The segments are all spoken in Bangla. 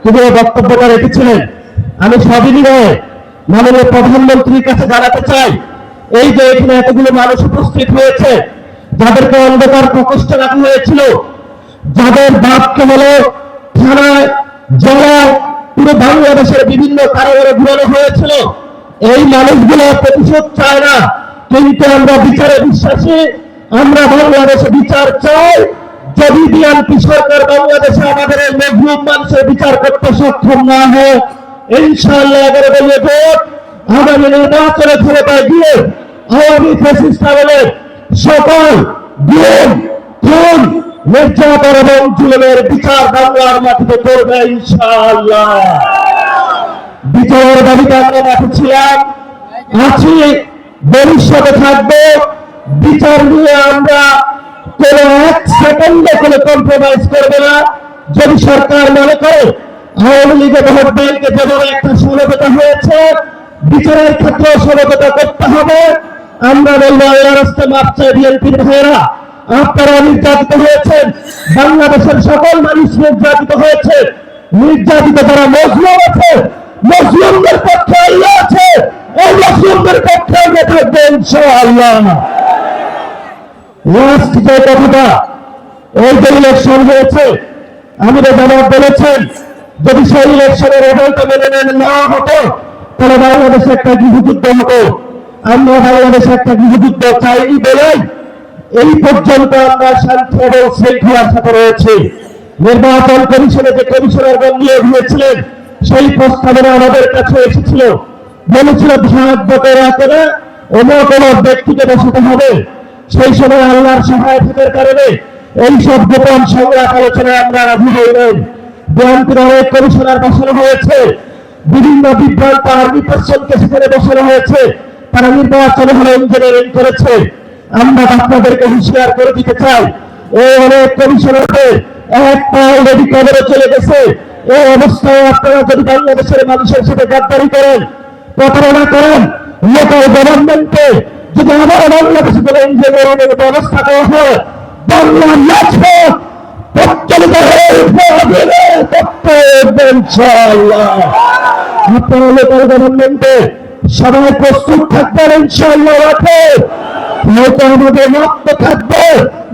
তুমিও বক্তব্যটা রেখেছিলেন। আমি সবিনয়ে মাননীয় প্রধানমন্ত্রীর কাছে জানাতে চাই, এই যে এখানে এতগুলো মানুষ উপস্থিত হয়েছে, যাদেরকে অন্ধকার প্রকোষ্ঠে রাখা হয়েছিল, যাদের বাপকে হলো থানায়, জেলায়, পুরো বাংলাদেশের বিভিন্ন কারাগারে ঘুরানো হয়েছিল, এই মানুষগুলো প্রতিশোধ চায় না, কিন্তু আমরা বিচারে বিশ্বাসী। আমরা বাংলাদেশে বিচার চাই। যদি বিএনপি সরকার বাংলাদেশে আমাদের এই মজলুম মানুষের বিচার করতে সক্ষম না হয়, ইনশাআল্লাহ 11 দলীয় জোট আগামী নির্বাচনে ক্ষমতায় গিয়ে আওয়ামী ফ্যাসিস্ট আমলের সকল গুম, খুন, নির্যাতন এবং জুলুমের বিচার বাংলার মাটিতে করবে ইনশাআল্লাহ। বিচারের দাবিতে আমরা মাঠে ছিলাম, আছি, ভবিষ্যতে থাকবে। বিচার নিয়ে আমরা কোন এক সেকেন্ডে কোনো কম্প্রোমাইজ করবে না। যদি সরকার মনে করে আওয়ামী লীগের ভোট ব্যাংকে যেমন একটা সমঝোতা হয়েছে, বিচারের ক্ষেত্রে সমঝোতা করতে হবে। আমরা বলবো আল্লাহর রাস্তায় মাপ চাই বিএনপির ভাইয়েরা, আপনারা নির্যাতিত হয়েছেন, বাংলাদেশের সকল মানুষ নির্যাতিত হয়েছে। নির্যাতিত যারা মজলুম আছে, মজলুমদের পক্ষে আল্লাহ আছে, এই মজলুমদের পক্ষে আমরা থাকবো ইনশাআল্লাহ। লাস্ট যে কথাটা, এই যে ইলেকশন হয়েছে, আমাদের জনাব বলেছেন যদি সেই ইলেকশনের রেজাল্ট মেনে নেওয়া হতো তাহলে বাংলাদেশে একটা গৃহযুদ্ধ হতো। আমরা বাংলাদেশে একটা গৃহযুদ্ধ চাইনি বলেই এই পর্যন্ত আমরা শান্তি এবং শৃঙ্খলার সাথে রয়েছি। নির্বাচন কমিশনে যে কমিশনারগণ নিয়োগ হয়েছিলেন, সেই প্রস্তাবনা আমাদের কাছে এসেছিল, বলেছিল ভাগ ভোটের আকারে অমুক অমুক ব্যক্তিকে বসাতে হবে। সেই সময় আল্লাহর সহায়তার কারণে এইসব গোপন সংলাপ আলোচনায় আমরা রাজি হইলেন। বিএনপির অনেক কমিশনার বসানো হয়েছে, বিভিন্ন বিভ্রান্ত আর্মি পার্সনকে সেখানে বসানো হয়েছে, তারা নির্বাচন হলে ইঞ্জিনিয়ারিং করেছে। আমরা আপনাদেরকে হুঁশিয়ার করে দিতে চাই, এই অনেক কমিশনারকে এক পা অলরেডি কবরে চলে গেছে। এই অবস্থায় আপনারা যদি বাংলাদেশের মানুষের সাথে গাদ্দারি করেন, প্রতারণা করেন, লোকাল গভর্নমেন্টকে যদি আবার বাংলাদেশে কোনো ইঞ্জিনিয়ারিং ব্যবস্থা করা হয়, বাংলার রাজপথ প্রচলিত হয়ে ইনশাআল্লাহ। আপনারা লোকাল গভর্নমেন্টে সবাই প্রস্তুত থাকবেন ইনশাআল্লাহ। রাখে হয়তো আমাদের রক্ত থাকবে,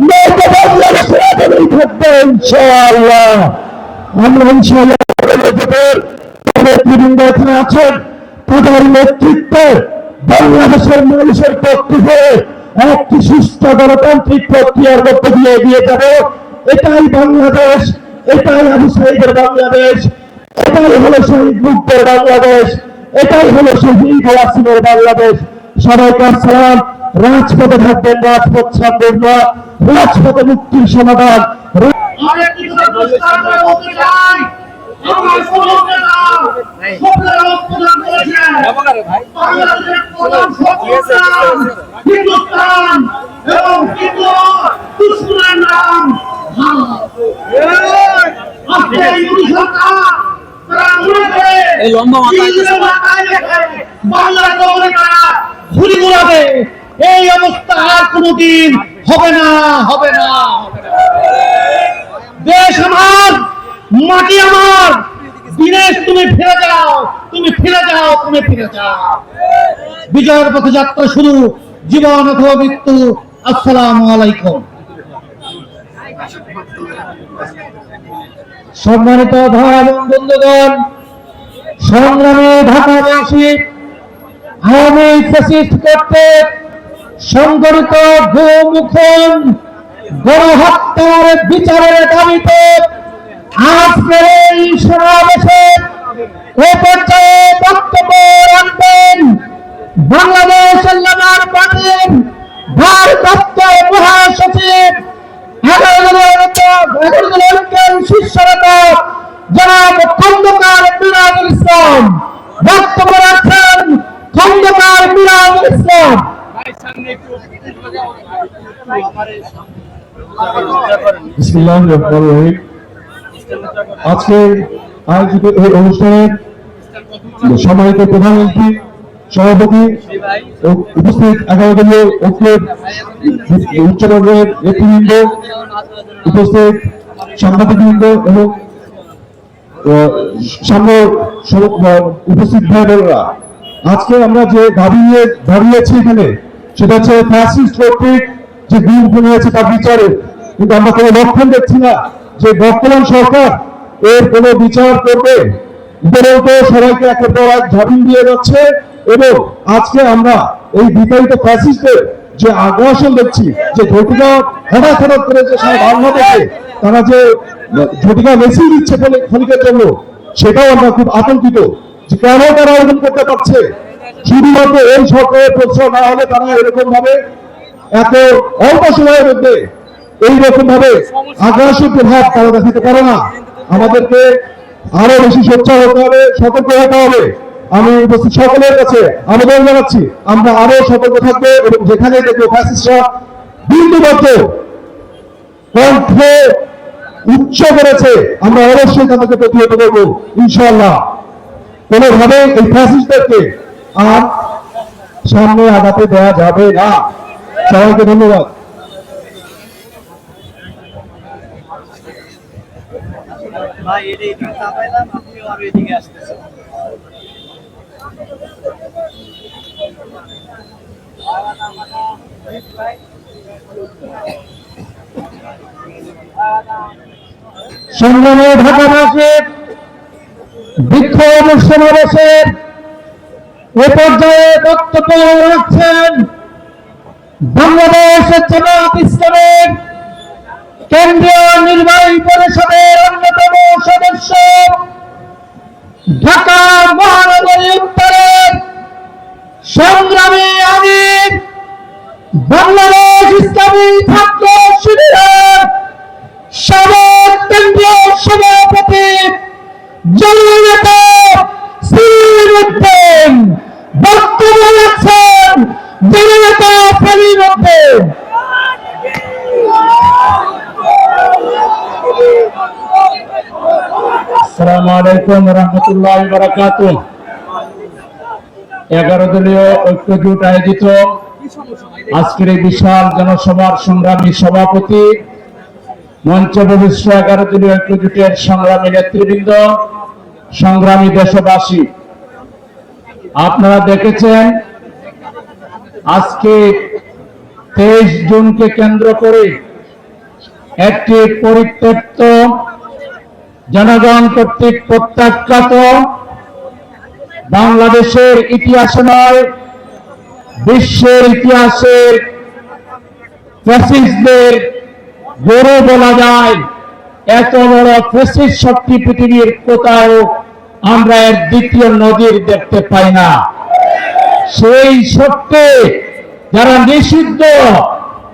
নয়তো বাংলাদেশের আগামী থাকবে ইনশাআল্লাহ। আমরা ইনশাআল্লাহ নেতৃবৃন্দ এখানে আছেন, তাদের নেতৃত্বে বাংলাদেশের মানুষের পক্ষে হয়ে একটি সুস্থ গণতান্ত্রিক প্রক্রিয়ার মধ্যে দিয়ে এগিয়ে যাবে। এটাই বাংলাদেশ, এটাই আবু সাঈদের বাংলাদেশ, এটাই হলো শহীদ মুক্তের বাংলাদেশ, এটাই হলো শহীদ ওয়াসিমের বাংলাদেশ। সবাইকে আসসালাম। রাজপথে থাকবেন, রাজপথ ছাড়বেন না, রাজপথে মুক্তির সমাধান। হিন্দুস্তান এবং দুশ্মনের নাম ঘুরি ঘুরাবে। এই অবস্থা আর কোনদিন হবে না, হবে না, হবে না। দেশ আমার, মাটি আমার, দিনেশ তুমি ফিরে যাও, তুমি ফিরে যাও, তুমি ফিরে যাও। বিজয়ের পথে যাত্রা শুরু, জীবন অথবা মৃত্যু। আসসালামু আলাইকুম। সম্মানিত ভাই এবং বন্ধুগণ, সংগ্রামী ঢাকাবাসী, আওয়ামী ফ্যাসিস্ট কর্তৃক সংগঠিত গুম, খুন, গণহত্যার বিচারের দাবিতে আজকের এই সমাবেশে এ পর্যায়ে বক্তব্য রাখবেন বাংলাদেশ আল্লামার পার্টির ভারপ্রাপ্ত মহাসচিব, 11 দলের শীর্ষ নেতা জনাব খন্দকার মিরাজুল ইসলাম। বক্তব্য রাখছেন খন্দকার মিরাজুল ইসলাম। বিসমিল্লাহির রহমানির রহিম। আজকে আয়োজিত এই অনুষ্ঠানের সম্মানিত প্রধানমন্ত্রী, সভাপতি, উপস্থিত 11 দলীয় ঐক্যের উচ্চপর্যায়ের নেতৃবৃন্দ, উপস্থিত সাংবাদিকবৃন্দ এবং সামনে উপস্থিত ভাই বোনেরা, আজকে আমরা যে দাঁড়িয়েছি এখানে সেটা হচ্ছে ফ্যাসিস্ট কর্তৃক যে গুম খুন হয়েছে তার বিচারে, কিন্তু আমরা কোনো লক্ষণ দেখছি না যে বর্তমান সরকার এর কোনো বিচার করবে। উপরন্ত সবাইকে একের পর এক ঝাড়ি দিয়ে যাচ্ছে এবং আজকে আমরা এই বিতাড়িত ফ্যাসিস্টদের যে আগ্রাসন দেখছি, যে ঝটিকা হঠাৎ করে যে সারা বাংলাদেশে তারা যে ঝটিকা মেসেজ দিচ্ছে ক্ষণিকের জন্য, সেটাও আমরা খুব আতঙ্কিত যে কেন তারা এরকম করতে পারছে। শুধুমাত্র এই সরকারের প্রশ্রয় না হলে তারা এরকম ভাবে এত অল্প সময়ের মধ্যে এইরকম ভাবে আগ্রাসী প্রভাব তারা দেখাতে পারে না। আমাদেরকে আরো বেশি সোচ্চার হতে হবে, সতর্ক হতে হবে। আমি উপস্থিত সকলের কাছে আবেদন জানাচ্ছি, আমরা আরো সতর্ক থাকবো এবং যেখানে দেখবো ফ্যাসিস্টরা বিন্দুমাত্র কণ্ঠ উচ্চ করেছে, আমরা অবশ্যই তাদেরকে প্রতিহত করবো ইনশাআল্লাহ। কোনোভাবে এই ফ্যাসিস্টদেরকে আর সামনে আগাতে দেওয়া যাবে না। সবাইকে ধন্যবাদ। ভাই এদিকে তাকাইলাম, আপনিও আর এদিকে আসতেছেন। সংগ্রামে ঢাকাবাসীর বিক্ষোভ সমাবেশের এ পর্যায়ে বক্তব্য রাখছেন বাংলাদেশ জামাত ইসলামের কেন্দ্রীয় নির্বাহী পরিষদের অন্যতম সদস্য, ঢাকা মহানগরী উত্তরের সংগ্রামী আমির, বাংলাদেশ ইসলামী ছাত্র শিবিরের সাবেক কেন্দ্রীয় সভাপতি জননেতা সিরাজ উদ্দিন বক্তব্য রাখছেন। জননেতা ফরিদ উদ্দিন। আসসালামু আলাইকুম রহমতুল্লাহ বারাকাতুহ। 11 দলীয় ঐক্যজোট আয়োজিত আজকের এই বিশাল জনসভার সংগ্রামী সভাপতি, মঞ্চে উপবিষ্ট 11 দলীয় ঐক্যজোটের সংগ্রামী নেতৃবৃন্দ, সংগ্রামী দেশবাসী, আপনারা দেখেছেন আজকে 23 জুনকে কেন্দ্র করে একটি পরিত্যক্ত, জনগণ কর্তৃক প্রত্যাখ্যাত, বাংলাদেশের ইতিহাসে নয় বিশ্বের ইতিহাসের ফ্যাসিস্টদের গরু বলা যায়। এত বড় ফ্যাসিস্ট শক্তি পৃথিবীর কোথাও আমরা এর দ্বিতীয় নজির দেখতে পাই না। সেই শক্তি যারা নিষিদ্ধ,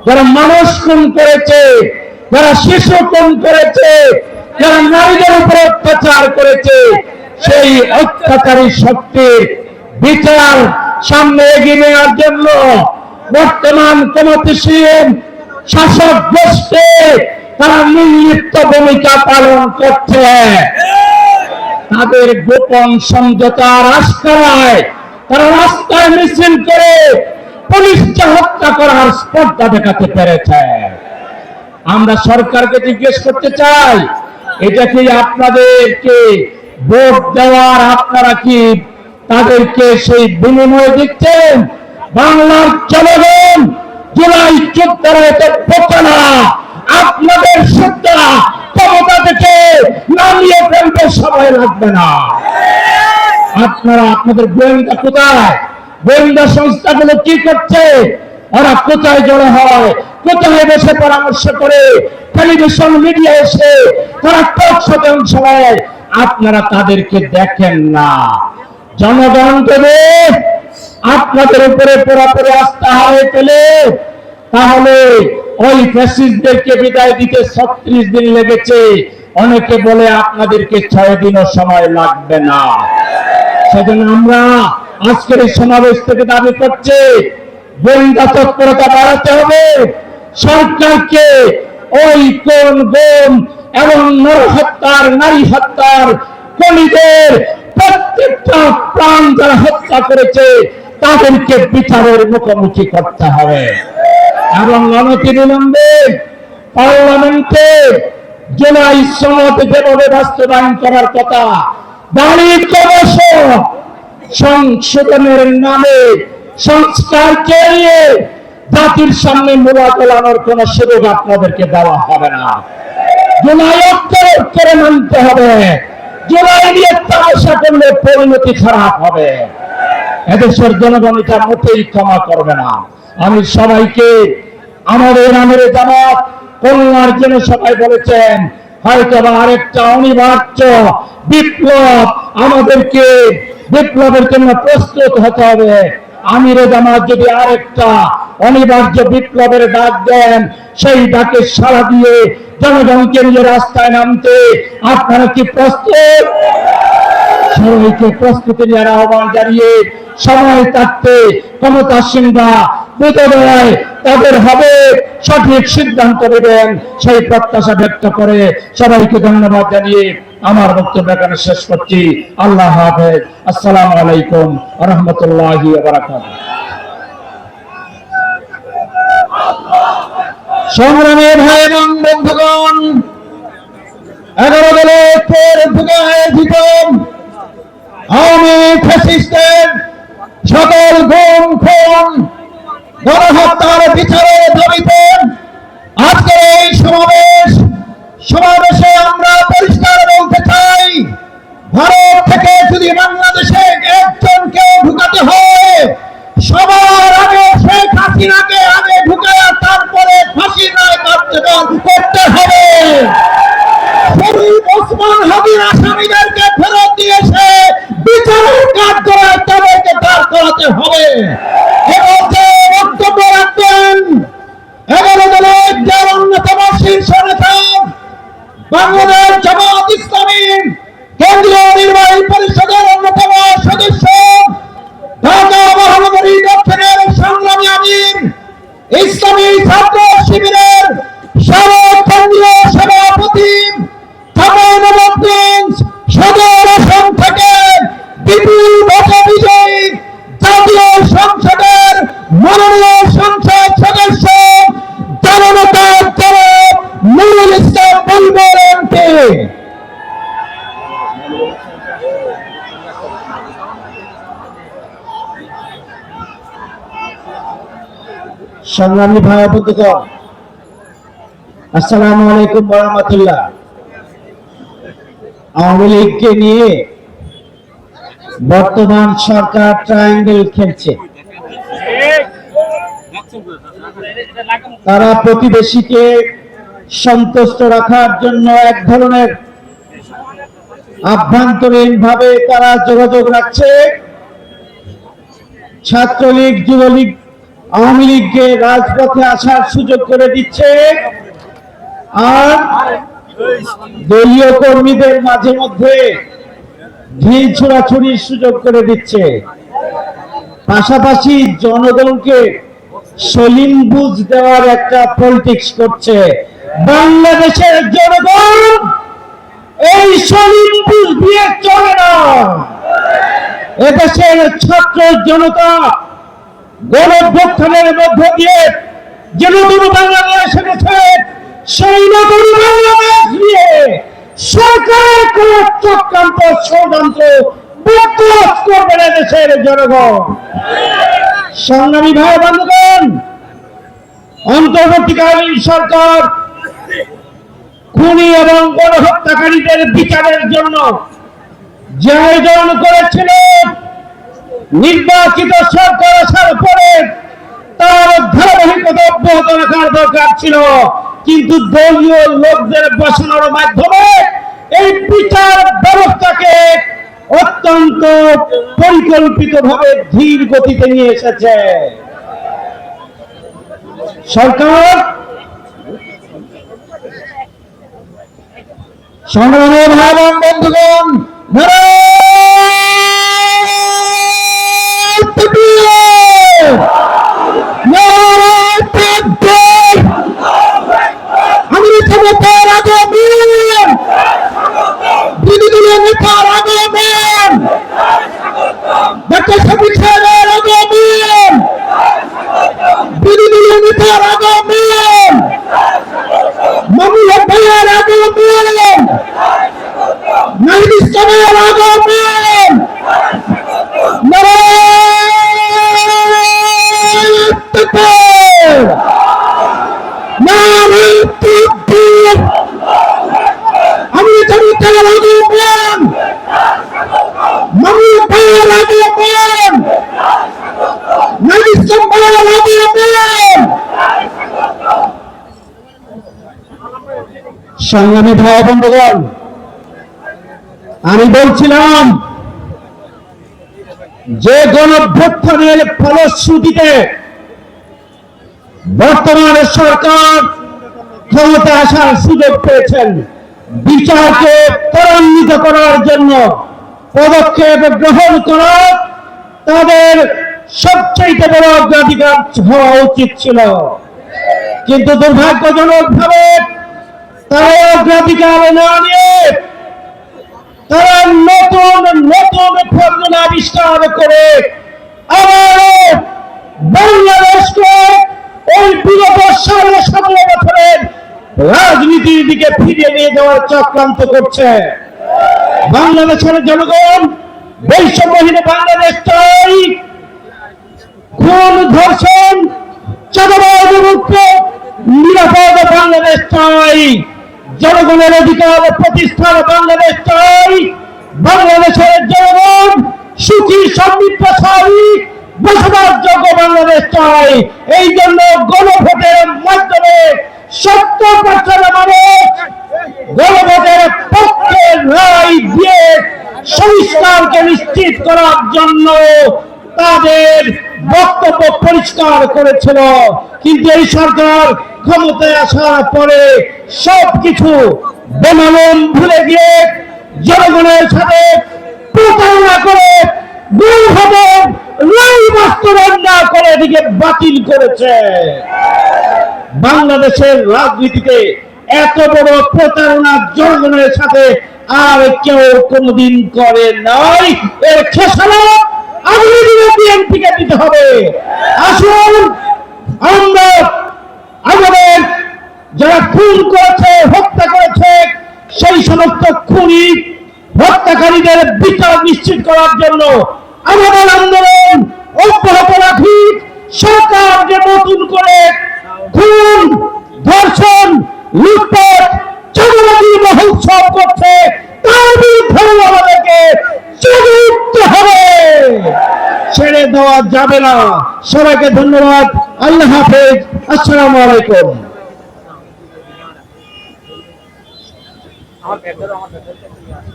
যারা মানুষ খুন করেছে, যারা শিশু খুন করেছে, যারা নারীদের উপর অত্যাচার করেছে, সেই অত্যাচারী শক্তির বিচার সামনে এগিয়ে নেওয়ার জন্য বর্তমান ক্ষমতাসীন শাসক গোষ্ঠী তারা নির্লিপ্ত ভূমিকা পালন করছে। তাদের গোপন সমঝোতার আশকারায় তারা রাস্তায় মিছিল করে পুলিশকে হত্যা করার স্পর্ধা দেখাতে পেরেছে। আমরা সরকারকে জিজ্ঞেস করতে চাই, এটা কি আপনাদেরকে ভোট দেওয়ার, আপনারা কি তাদেরকে সেই বিনিময় দিচ্ছেন? বাংলার জনগণ জুলাই 14 বোকা না, আপনাদের সত্তা ক্ষমতা থেকে নামিয়ে ফেলতে সময় লাগবে না। আপনারা, আপনাদের গোয়েন্দা কোথায়? গোয়েন্দা সংস্থাগুলো কি করছে? ওরা কোথায় জড়ো হয়, কোথায় বসে পরামর্শ করে, টেলিভিশন মিডিয়া এসে তারা টক শোতে অংশ নেয়, আপনারা তাদেরকে দেখেন না। জনগণ যদি আপনাদের উপরে পুরোপুরি আস্থা হারিয়ে ফেলে, তাহলে ওই ফ্যাসিস্টদেরকে বিদায় দিতে 36 দিন লেগেছে, অনেকে বলে আপনাদেরকে 6 দিনও সময় লাগবে না। সেজন্য আমরা আজকের এই সমাবেশ থেকে দাবি করছি, গোয়েন্দা তৎপরতা বাড়াতে হবে। সরকারকে ওই কোন গুম এবং নরহত্যার, নারী হত্যার, খুনিদের প্রত্যেকটা প্রাণ যারা হত্যা করেছে তাদেরকে বিচারের মুখোমুখি করতে হবে এবং অনতিবিলম্বে পার্লামেন্টে জুলাই সনদ যেভাবে বাস্তবায়ন করার কথা, দাঁড়ি কমিশন সংশোধনের নামে সংস্কার কেড়ে জাতির সামনে মূলা তোলানোর কোন সুযোগ আপনাদেরকে দেওয়া হবে না। জুলাই অক্ষরে মানতে হবে। জুলাই নিয়ে তামাশা করলে পরিণতি খারাপ হবে। এদেশের জনগণ এটা মোটেই ক্ষমা করবে না। আমি সবাইকে আমাদের জামাত কল্যাণের জন্য সবাই বলেছেন, হয়তো আরেকটা অনিবার্য বিপ্লব, আমাদেরকে বিপ্লবের জন্য প্রস্তুত হতে হবে। আমিরে জামাত যদি আরেকটা অনিবার্য বিপ্লবের ডাক দেন, সেই ডাকে সাড়া দিয়ে জনগণকে নিয়ে রাস্তায় নামতে আপনারা কি প্রস্তুত? সবাইকে প্রস্তুতি নেওয়ার আহ্বান জানিয়ে সময় থাকতে ক্ষমতাসীনরা বোধহয় তাদের হবে সঠিক সিদ্ধান্ত নেবেন, সেই প্রত্যাশা ব্যক্ত করে সবাইকে ধন্যবাদ জানিয়ে আমার বক্তব্য এখানে শেষ করছি। আল্লাহ হাফেজ। আসসালামু আলাইকুম ওয়া রাহমাতুল্লাহি ওয়া বারাকাতুহু। সংগ্রামী ভাই এবং বন্ধুগণ, 11 দলের আয়োজিত আওয়ামী ফ্যাসিস্টের সকল গুম খুন গণহত্যার বিচারের দাবিতে আজকের এই সমাবেশে আমরা পরিষ্কার বলতে চাই, ভারত থেকে যদি বাংলাদেশে একজনকে ঢুকাতে হয়, সবার আগে শেখ হাসিনাকে আগে ঢুকায় তারপরে ফাঁসির রায় কার্যকর করতে হবে। শরীফ ওসমান হাদির আসামিদেরকে ফেরত দিয়েছে, বিচারের কার্যকর তাদেরকে দাঁড় করাতে হবে। বক্তব্য রাখবেন 11 দলের যার অন্যতম শীর্ষ নেতা, বাংলাদেশ জামাত ইসলামী কেন্দ্রীয় নির্বাহী পরিষদের অন্যতম সদস্য, ঢাকা মহানগরী দক্ষিণের সংগ্রামী আমির, ইসলামী ছাত্র শিবিরের সাবেক কেন্দ্রীয় সভাপতি, চাঁপাইনবাবগঞ্জ সদর আসন থেকে বিপুল ভোটে বিজয়ী জাতীয় সংসদের মনোনীয় সংসদ সদস্য জননেতা জনাব নুরুল ইসলাম বুলবুল এমপি। সংগ্রামী ভাই বন্ধুগণ, আসসালামু আলাইকুম ওয়া রাহমাতুল্লাহ। আওয়ামী লীগকে নিয়ে বর্তমান সরকার ট্রায়াঙ্গেল খেলছে। তারা প্রতিবেশীকে সন্তুষ্ট রাখার জন্য এক ধরনের আভ্যন্তরীণ ভাবে তারা যোগাযোগ রাখছে। ছাত্রলীগ, যুবলীগ, আওয়ামী লীগকে রাজপথে আসার সুযোগ করে দিচ্ছে, আর দলীয় কর্মীদের মাঝে মধ্যে ঢিল ছোড়াছুড়ির সুযোগ করে দিচ্ছে। পাশাপাশি জনগণকে সলিম বুঝ দেওয়ার একটা পলিটিক্স করছে। বাংলাদেশের জনগণ এই সলিম বুঝ দিয়ে চলে না। এদেশের ছাত্র জনতা গণঅভ্যুত্থানের মধ্য দিয়ে যে নতুন বাংলাদেশ এনেছে, সেই নতুন বাংলাদেশ নিয়ে সরকারের কোন চক্রান্ত ষড়যন্ত্র বরদাস্ত করবে না দেশের জনগণ। সংগ্রামী ভাই বন্ধুগণ, অন্তর্বর্তীকালীন সরকার খুনি এবং গণহত্যাকারীদের বিচারের জন্য যে আয়োজন করেছিল, নির্বাচিত সরকার আসার পরে তার ধারাবাহিকতা অব্যাহত রাখার দরকার ছিল, কিন্তু দলীয় লোকদের বসানোর মাধ্যমে এই বিচার ব্যবস্থাকে অত্যন্ত পরিকল্পিতভাবে ধীর গতিতে নিয়ে এসেছে সরকার। সংগ্রামী ভাই এবং বন্ধুগণ, বিরোধী নেতার আগমন, মামুন ভাইয়ের আগমন, আমিন। নারায়ে তাকবীর, নারায়ে তাকবীর। আমি জানি তারা আমিন, মামুন ভাইয়ের আমিন, নাবিস ভাইয়ের আমিন। সংগ্রামী ভাই বন্ধুগণ, আমি বলছিলাম যে গণঅভ্যুত্থানের ফলশ্রুতিতে বর্তমান সরকার ক্ষমতা আসার সুযোগ পেয়েছেন, বিচারকে ত্বরান্বিত করার জন্য পদক্ষেপ গ্রহণ করা তাদের সবচেয়ে বড় অগ্রাধিকার হওয়া উচিত ছিল। কিন্তু দুর্ভাগ্যজনকভাবে তারা অগ্রাধিকার না নিয়ে তারা নতুন নতুন ফর্মুলা আবিষ্কার করে আবারও বাংলাদেশকে ওই বিগত 17 বছরের রাজনীতির দিকে ফিরিয়ে নিয়ে যাওয়ার চক্রান্ত করছে। বাংলাদেশের জনগণ বৈষম্যহীন বাংলাদেশ চাই, খুন ধর্ষণ চাঁদাবাজ মুক্ত নিরাপদ বাংলাদেশ চাই, জনগণের অধিকার প্রতিষ্ঠার বাংলাদেশ চাই, বাংলাদেশের জনগণ সুখী সমৃদ্ধশালী বসবাসযোগ্য বাংলাদেশ চাই। এই জন্য গণভোটের মাধ্যমে 70% মানুষ গণভোটের পক্ষে রায় দিয়ে সংস্কারকে নিশ্চিত করার জন্য তাদের বক্তব্য পরিষ্কার করেছিল। কিন্তু এই সরকার ক্ষমতায় আসার পরে সবকিছু বেমালুম ভুলে গিয়ে জনগণের সাথে প্রতারণা করে গণভোটের রায় বাস্তবায়ন না করে এদিকে বাতিল করেছে। বাংলাদেশের রাজনীতিতে এত বড় প্রতারণা জনগণের সাথে আর কেউ কোনদিন করে নাই। এর খেসারত আগামী দিনে বিএনপিকে দিতে হবে। আসুন আমরা আমাদের যারা খুন করেছে, হত্যা করেছে, সেই সমস্ত খুনি হত্যাকারীদের বিচার নিশ্চিত করার জন্য আমাদের আন্দোলন অব্যাহত রাখি। সরকার যে নতুন করে খুন ধর্ষণ লুটপাট চাঁদাবাজি মহোৎসব করছে তার বিরুদ্ধে আমাদেরকে জেগে উঠতে হবে, ছেড়ে দেওয়া যাবে না। সবাইকে ধন্যবাদ। আল্লাহ হাফেজ। আসসালামু আলাইকুম।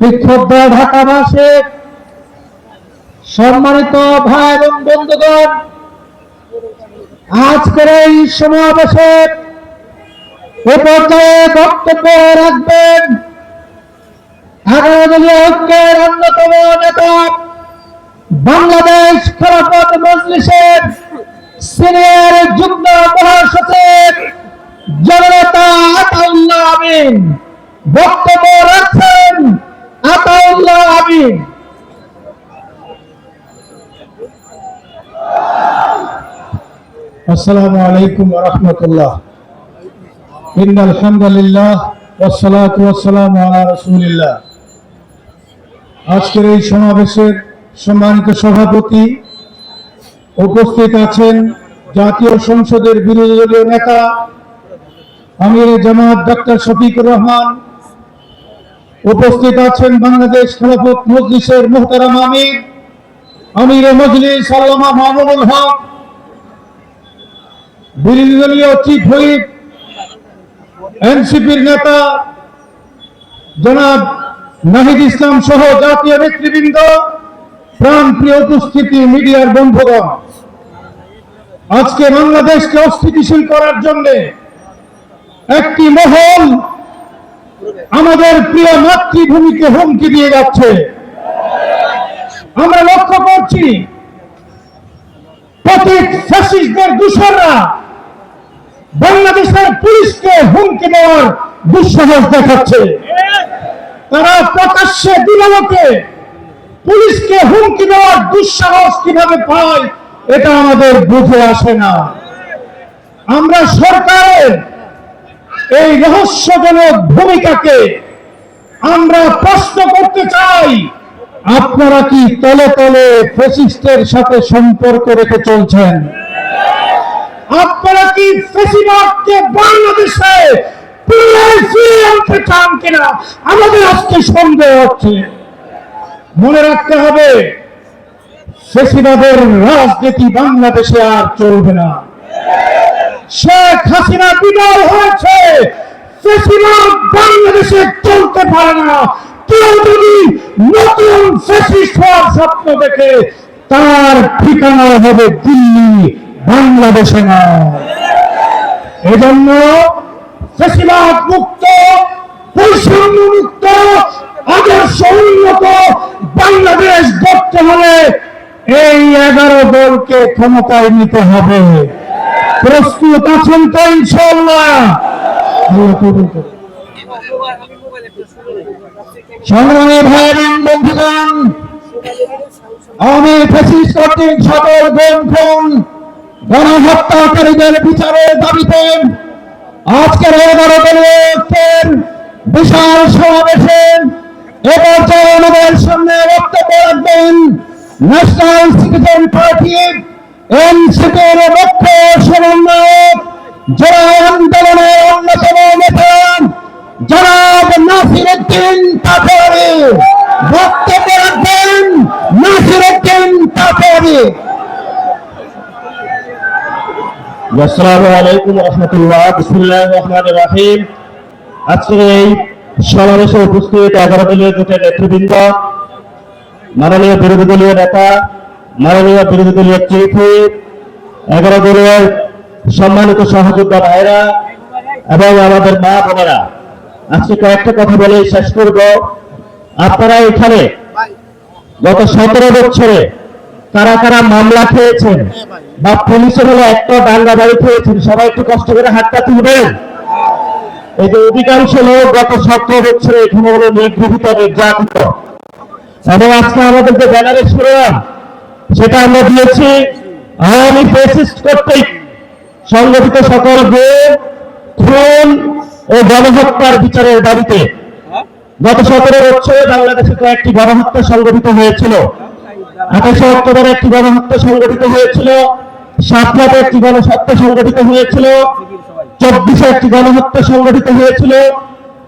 বিক্ষুব্ধ ঢাকাবাসী, সম্মানিত ভাই এবং বন্ধুগণ, আজকের এই সমাবেশে এ পর্যায়ে বক্তব্য রাখবেন 11 দলীয় ঐক্যের অন্যতম নেতা, বাংলাদেশ খেলাফত মজলিসের সিনিয়র যুগ্ম মহাসচিব জননেতা আতাউল্লাহ আমিন। বক্তব্য রাখছেন আতাউল্লাহ আমিন। আসসালামু আলাইকুম ওয়া রাহমাতুল্লাহ। ইন্নাল হামদুলিল্লাহ ওয়াস সালাতু ওয়াস সালামু আলা রাসূলিল্লাহ। আজকের এই সমাবেশের সম্মানিত সভাপতি, উপস্থিত আছেন জাতীয় সংসদের বিরোধী দলীয় নেতা আমিরে জামাত ডক্টর শফিকুর রহমান, উপস্থিত আছেন বাংলাদেশ খেলাফত মজলিসের মুহতারাম আমির আমিরে মজলিস আল্লামা মামুনুল হক, বিরোধী দলীয় চিফ হুইপ এনসিপির নেতা জনাব নাহিদ ইসলাম সহ জাতীয় নেতৃবৃন্দ, প্রাণপ্রিয় উপস্থিতি, মিডিয়ার বন্ধুগণ, আজকে বাংলাদেশকে অস্থিতিশীল করার জন্য একটি মহল আমাদের প্রিয় মাতৃভূমিকে হুমকি দিয়ে যাচ্ছে। আমরা লক্ষ্য করছি পতিত ফ্যাসিস্টদের দূষররা বাংলাদেশের পুলিশকে হুমকি দেওয়ার দুঃসাহস দেখাচ্ছে। তারা প্রকাশ্যে দিবালোকে পুলিশকে হুমকি দেওয়ার দুঃসাহস কিভাবে পায় এটা আমাদের বুঝে আসে না। আমরা সরকারের এই রহস্যজনক ভূমিকাকে আমরা প্রশ্ন করতে চাই। আপনারা কি তলে তলে ফ্যাসিস্টের সাথে সম্পর্ক রেখে চলছেন? আপনারা কি ফেসিবাদকে বাংলাদেশে পুনরায় ফিরিয়ে আনতে চান কিনা আমাদের আজকে সন্দেহ হচ্ছে। মনে রাখতে হবে, ফ্যাসিবাদের রাজনীতি বাংলাদেশে আর চলবে না। শেখ হাসিনা বিদায় হয়েছে, ফেসিবাদ বাংলাদেশে চলতে পারে না। কেউ যদি নতুন ফেসিস্ট হওয়ার স্বপ্ন দেখে তার ঠিকানা হবে দিল্লি, বাংলাদেশে না। এজন্য ফেসিবাদ মুক্ত, বৈষম্য মুক্ত, আদর্শ উন্নত বাংলাদেশ গড়তে হলে এই 11 দলকে ক্ষমতায় নিতে হবে। প্রস্তুত আছেন তো ইনশাআল্লাহ? সংগ্রামী ভাই এবং বন্ধুগণ, আওয়ামী ফ্যাসিস্ট কর্তৃক সকল গুম, গণহত্যাকারীদের বিচারের দাবিতে আজকের 11 দলের বিশাল সমাবেশে এবার আমাদের সামনে বক্তব্য রাখবেন ন্যাশনাল সিটিজেন পার্টি এনসিপির মুখ্য সমন্বয়ক, যারা আন্দোলনের অন্যতম নেতা জনাব নাসিরউদ্দিন তাফরি। বক্তব্য রাখবেন নাসিরউদ্দিন তাফরি। আসসালামু আলাইকুম ওয়া রাহমাতুল্লাহ। বিসমিল্লাহির রহমানির রহিম। আজকের এই সমাবেশে উপস্থিত 11 দলীয় জোটের নেতৃবৃন্দ, মাননীয় বিরোধী দলীয় নেতা, মাননীয় বিরোধী দলীয় চিফ হুইপ, 11 দলের সম্মানিত সহযোদ্ধা ভাইরা এবং আমাদের মা বোনেরা, আজকে কয়েকটা কথা বলে শেষ করব। আপনারা এখানে গত 17 বছরে কারা কারা মামলা খেয়েছেন বা পুলিশের হলে একটা দাঙ্গা বাড়ি খেয়েছেন, সবাই একটু কষ্ট করে হাতটা তুলবেন। এই যে অধিকাংশ লোক গত 17 বছরে এখানে হলো নিগৃহীত, নির্যাতিত। এবং আজকে আমাদের যে ব্যানারে শিরোনাম, সেটা আমরা দিয়েছি আওয়ামী ফ্যাসিস্ট কর্তৃক সংগঠিত সকল গুম, খুন ও গণহত্যার বিচারের দাবিতে। গত 17 বছরে বাংলাদেশে কয়েকটি গণহত্যা সংগঠিত হয়েছিল। 28 অক্টোবরে একটি গণহত্যা সংগঠিত হয়েছিল, 7 একটি গণহত্যা সংগঠিত হয়েছিল, 24 একটি গণহত্যা সংগঠিত হয়েছিল,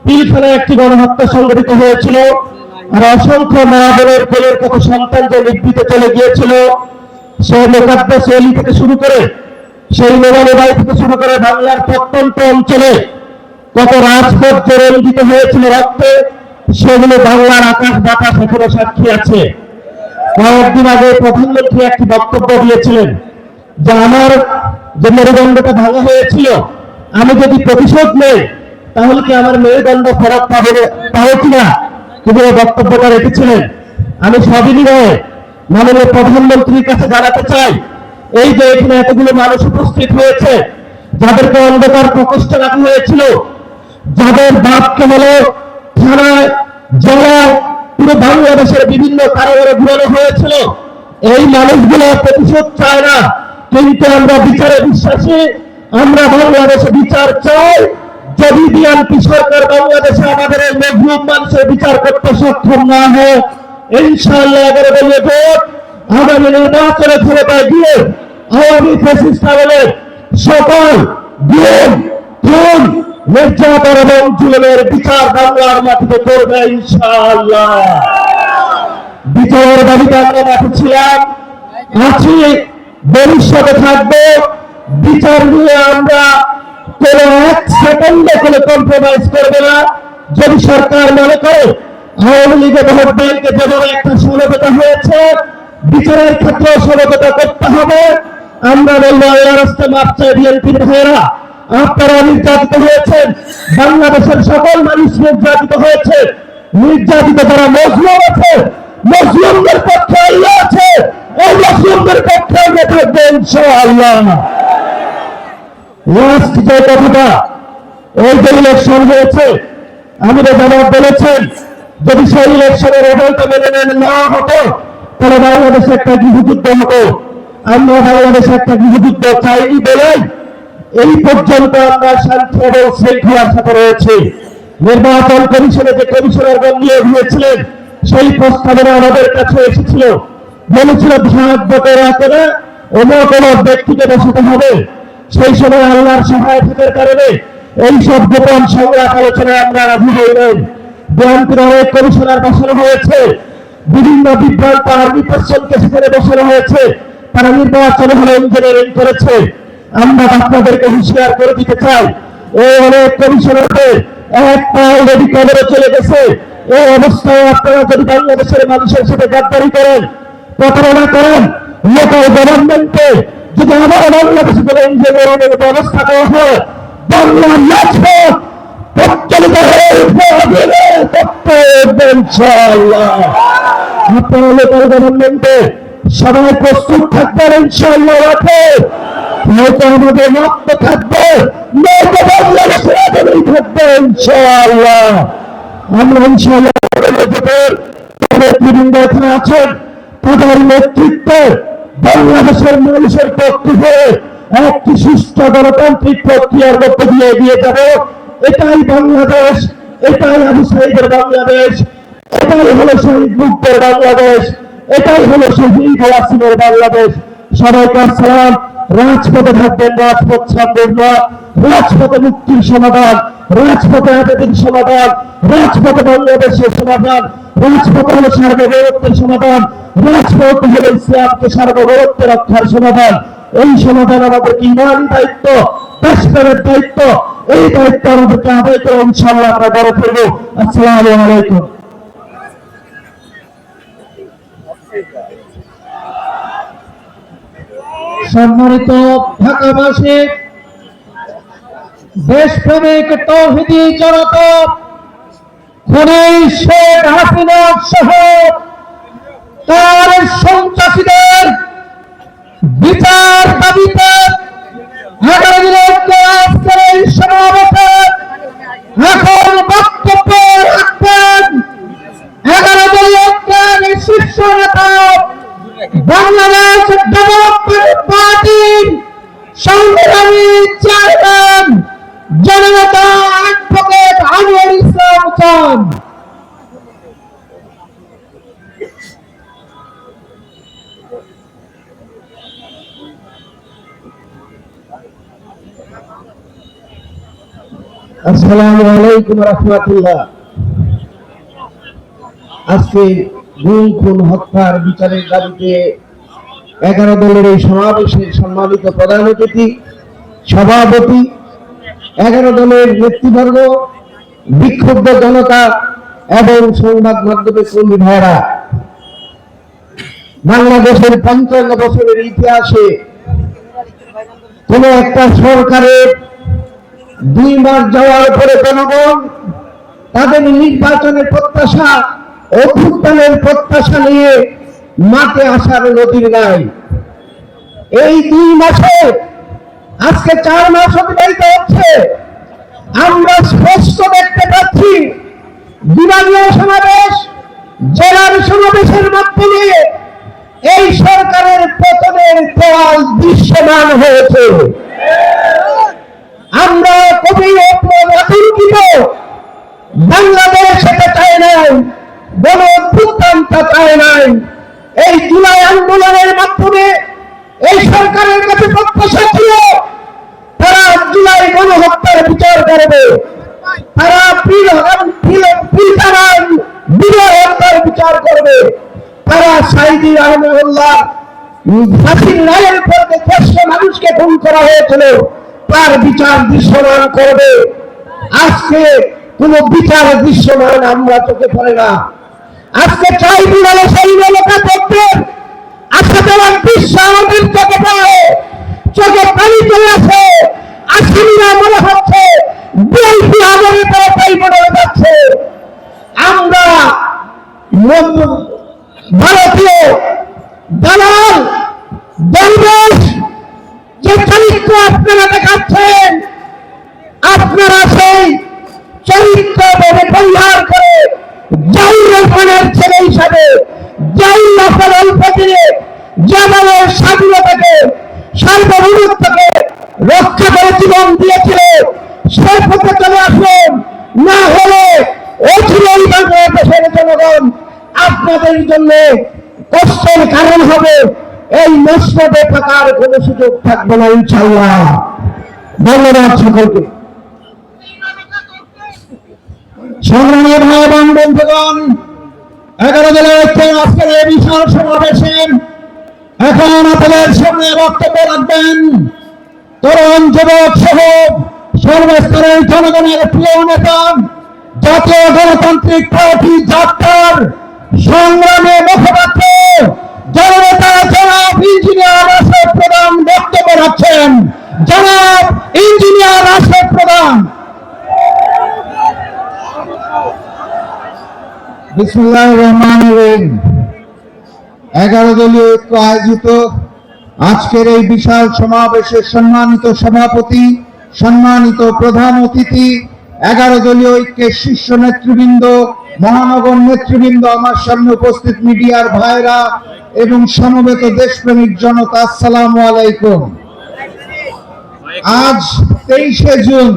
পিলখানায় একটি গণহত্যা সংগঠিত হয়েছিল। আর অসংখ্য মা বোনের কোলের কত সন্তান যে নিবৃতে চলে গিয়েছিল, সেই মোকাদ্দাস অলি থেকে শুরু করে, সেই নোমানি বাড়ি থেকে শুরু করে বাংলার প্রত্যন্ত অঞ্চলে কত রাজপথ যে রঞ্জিত হয়েছিল রক্তে, সেগুলো বাংলার আকাশ বাতাস এখনো সাক্ষী আছে। কয়েকদিন আগে প্রধানমন্ত্রী একটি বক্তব্য দিয়েছিলেন যে আমার যে মেরুদণ্ডটা ভাঙা হয়েছিল, আমি যদি প্রতিশোধ নেই তাহলে কি আমার মেরুদণ্ড ফেরত পাবো কিনা, কিন্তু বক্তব্যটা রেখেছিলেন। আমি সবিনয়ে মাননীয় প্রধানমন্ত্রীর কাছে জানাতে চাই, এই যে এখানে এতগুলো মানুষ উপস্থিত হয়েছে, যাদেরকে অন্ধকার প্রকোষ্ঠে রাখা হয়েছিল, যাদের বাপকে হলো থানায়, জেলায়, পুরো বাংলাদেশের বিভিন্ন কারাগারে ঘুরানো হয়েছিল, এই মানুষগুলো প্রতিশোধ চায় না, কিন্তু আমরা বিচারে বিশ্বাসী। আমরা বাংলাদেশে বিচার চাই। যদি বিএনপি সরকার বাংলাদেশে আমাদের এই মজলুম মানুষের বিচার করতে সক্ষম না হয়, ইনশাআল্লাহ 11 দলীয় জোট আগামী নির্বাচনে ক্ষমতায় গিয়ে আওয়ামী ফ্যাসিস্ট আমলের সকল গুম, খুন, নির্যাতন এবং জুলুমের বিচার বাংলার মাটিতে করবে ইনশাআল্লাহ। বিচারের দাবিতে আমরা মাঠে ছিলাম, আছি, ভবিষ্যতে থাকবো। বিচার নিয়ে আমরা কোন 1 সেকেন্ডে কোনো কম্প্রোমাইজ করবে না। যদি সরকার মনে করে আওয়ামী লীগের ভোট ব্যাংকে যেমন একটা সমঝোতা হয়েছে, বিচারের ক্ষেত্রে সমঝোতা করতে হবে। আমরা বলবো আল্লাহর রাস্তায় মাপ চাই বিএনপির ভাইয়েরা, আপনারা নির্যাতিত হয়েছেন, বাংলাদেশের সকল মানুষ নির্যাতিত হয়েছে। নির্যাতিত যারা মজলুম আছে, মজলুমদের পক্ষে আল্লাহ আছে, এই মজলুমদের পক্ষে আমরা থাকবো ইনশাআল্লাহ। লাস্ট যে কথাটা, এই যে ইলেকশন হয়েছে, আমাদের জবাব বলেছেন যদি সেই ইলেকশনের রেজাল্টটা মেনে না হতো তাহলে বাংলাদেশে একটা গৃহযুদ্ধ হতো। আমরা বাংলাদেশে একটা গৃহযুদ্ধ চাইনি বলেই এই পর্যন্ত আমরা শান্তি এবং শৃঙ্খলার সাথে রয়েছি। নির্বাচন কমিশনে যে কমিশনারগণ নিয়োগ হয়েছিলেন, সেই প্রস্তাবনা আমাদের কাছে এসেছিল, বলেছিল ভাগ ভোটের আকারে অমুক অমুক ব্যক্তিকে বসাতে হবে। সেই সময় আল্লাহর সহায়তার কারণে এইসব গোপন সংলাপ আলোচনায় আমরা রাজি হইলেন। বিএনপির অনেক কমিশনার বসানো হয়েছে, বিভিন্ন বিভ্রান্ত আর্মি পার্সনকে সেখানে বসানো হয়েছে, তারা নির্বাচন হলে ইঞ্জিনিয়ারিং করেছে। আমরা আপনাদেরকে হুঁশিয়ার করে দিতে চাই, এই অনেক কমিশনারদের একটা অলরেডি কবরে চলে গেছে। এই অবস্থায় আপনারা যদি বাংলাদেশের মানুষের সাথে গাদ্দারি করেন, প্রতারণা করেন, লোকাল গভর্নমেন্টে যদি আবার বাংলাদেশে কোনো ইঞ্জিনিয়ারিং এর ব্যবস্থা করা হয়, বাংলার রাজপথ প্রচলিত হয়ে উঠবে ইনশাআল্লাহ। আপনারা লোকাল গভর্নমেন্টে সবাই প্রস্তুত থাকবেন ইনশাআল্লাহ। রাখে হয়তো আমাদের রক্ত থাকবে, নয়তো বাংলাদেশের আগামী থাকবে ইনশাআল্লাহ। আমরা ইনশাআল্লাহ নেতৃবৃন্দ এখানে আছেন, তাদের নেতৃত্বে বাংলাদেশের মানুষের পক্ষে হয়ে একটি সুস্থ গণতান্ত্রিক প্রক্রিয়ার মধ্য দিয়ে এগিয়ে যাবে। এটাই বাংলাদেশ, এটাই আবু সাঈদের বাংলাদেশ, এটাই হলো শহীদ মুক্তের বাংলাদেশ, এটাই হলো শহীদ ওয়াসিমের বাংলাদেশ। সবাইকে আসসালাম। রাজপথে থাকবেন, রাজপথ ছাড়বেন না। রাজপথে মুক্তির সমাধান, রাজপথে আজাদির সমাধান, রাজপথে বাংলাদেশের সমাধান, রাজপথ হলো সার্বভৌমত্বের সমাধান, রাজপথ হলো ইসলামকে সার্বভৌমত্ব রক্ষার সমাধান। এই সমাধান আমাদেরকে ইমানি দায়িত্ব, দেশপ্রেমের দায়িত্ব, এই দায়িত্ব আমাদেরকে আদায় করে ইনশাআল্লাহ আমরা বড় করব। আসসালামু আলাইকুম। সম্মানিত ঢাকাবাসী, দেশপ্রেমিক তৌহিদি জনতা, খুনি শেখ হাসিনা সহ তার সন্ত্রাসীদের বিচার দাবিতে 11 দিনের আজকের এই সমাবেশে এখন বক্তব্য রাখবেন 11 দলীয় শীর্ষ নেতা, বাংলাদেশ ডেভেলপমেন্ট পার্টির সংগ্রামী চেয়ারম্যান জননেতা অ্যাডভোকেট আনোয়ার ইসলাম খান। আসসালামু আলাইকুম রাহমাতুল্লাহ। আজকে গুম খুন হত্যার বিচারের দাবিতে 11 দলের এই সমাবেশের সম্মানিত প্রধান অতিথি, সভাপতি, 11 দলের নেতৃবর্গ, বিক্ষুব্ধ জনতা এবং সংবাদ মাধ্যমের কর্মী ভাইরা, বাংলাদেশের 55 বছরের ইতিহাসে কোন একটা সরকারের 2 মাস যাওয়ার পরে জনগণ তাদের নির্বাচনের প্রত্যাশা, অভ্যুত্থানের প্রত্যাশা নিয়ে মাঠে আসার নদীর নাই। এই 2 মাসে আজকে 4 মাস অতিবাহিত হচ্ছে, আমরা স্পষ্ট দেখতে পাচ্ছি বিভাগীয় সমাবেশ, জেলার সমাবেশের মাধ্যমে এই সরকারের পতনের ফল দৃশ্যমান হয়েছে। আমরা খুবই আতঙ্কিত। বাংলাদেশ এটা চায় নাই, গণ অভ্যুত্থানটা চায় নাই। এই জুলাই আন্দোলনের মাধ্যমে এই সরকারের কাছে প্রত্যাশা ছিল তারা জুলাই গণহত্যার বিচার করবে, তারা হত্যার বিচার করবে, তারা সাইদি রহমানুল্লাহ ফাঁসির রায়ের পর যে 400 মানুষকে খুন করা হয়েছিল তার বিচার দৃশ্যমান করবে। আজকে কোন বিচার দৃশ্যমান আমরা চোখে পড়ে না। আজকে ট্রাইব্যুনালে সেই এলাকা করতে আশা দেওয়ার দৃশ্য আমাদের চোখে পড়ে, চোখে পানি চলে আসে। আসামিরা মনে হচ্ছে বিএনপি আমাদের পরে ট্রাইব্যুনালে যাচ্ছে। আমরা ভারতীয় দালাল দরবেশ যে চরিত্র আপনারা দেখাচ্ছেন, আপনারা সেই চরিত্র পরিহার করে জাহির রহমানের ছেলে হিসাবে জাহির রহমান অল্প দিনে জামালের স্বাধীনতাকে, সার্বভৌমত্বকে রক্ষা করে জীবন দিয়েছিল, সে পথে চলে আসুন। না হলে অচিরেই বাংলাদেশের জনগণ আপনাদের জন্য কষ্টের কারণ হবে। এই মসনদে থাকার কোনো সুযোগ থাকবে না ইনশাআল্লাহ। ধন্যবাদ সকলকে। সংগ্রামী ভাই এবং বন্ধুগণ, 11 জেলার আজকের এই বিশাল সমাবেশে এখন আপনাদের সামনে বক্তব্য রাখবেন তরুণ যুবক সহ সর্বস্তরের জনগণের প্রিয় নেতা, জাতীয় গণতান্ত্রিক পার্টি যাত্রার সংগ্রামী মুখপাত্র জননেতা জনাব ইঞ্জিনিয়ার রাশেদ প্রধান বক্তব্য রাখছেন। জনাব ইঞ্জিনিয়ার রাশেদ প্রধান। বিসমিল্লাহির রহমানির রহিম। 11 দলীয় ঐক্য আয়োজিত আজকের এই বিশাল সমাবেশের সম্মানিত সভাপতি, সম্মানিত প্রধান অতিথি, 11 দলীয় ঐক্যের শীর্ষ নেতৃবৃন্দ, মহানগর নেতৃবৃন্দ, আমার সামনে উপস্থিত মিডিয়ার ভাইরা এবং সমবেত দেশপ্রেমিক জনতা, আসসালামু আলাইকুম। আজ 23শে জুন,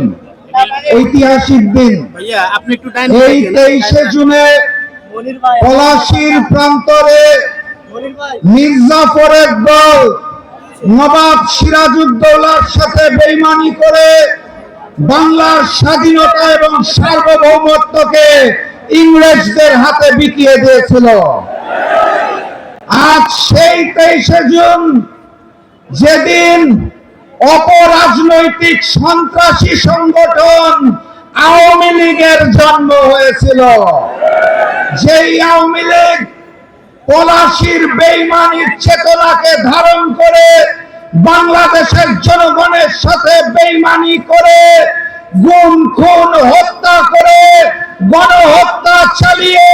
ঐতিহাসিক দিন। এই 23শে জুনে পলাশীর প্রান্তরে মির্জাফরের দল নবাব সিরাজউদ্দৌলার সাথে বেইমানি করে বাংলার স্বাধীনতা এবং সার্বভৌমত্বকে ইংরেজদের হাতে বিকিয়ে দিয়েছিল। আজ সেই 23শে জুন, যেদিন অপরাজনৈতিক সন্ত্রাসী সংগঠন আওয়ামী লীগের জন্ম হয়েছিল, যেই আওয়ামী লীগ পলাশীর বেইমানির চেতনাকে ধারণ করে বাংলাদেশের জনগণের সাথে বেইমানি করে গুম খুন হত্যা করে গণহত্যা চালিয়ে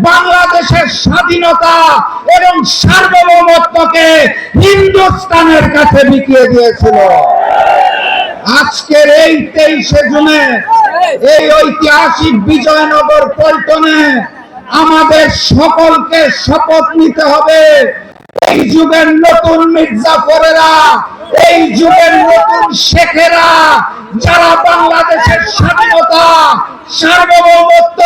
বাংলাদেশের স্বাধীনতা এবং সার্বভৌমত্বকে হিন্দুস্তানের কাছে বিকিয়ে দিয়েছিল। আজকের এই 23শে জুনে এই ঐতিহাসিক বিজয়নগর পল্টনে আমাদের সকলকে শপথ নিতে হবে, এই যুগের নতুন মির্জাফরেরা, এই যুগের নতুন শেখেরা, যারা বাংলাদেশের স্বাধীনতা, সার্বভৌমত্ব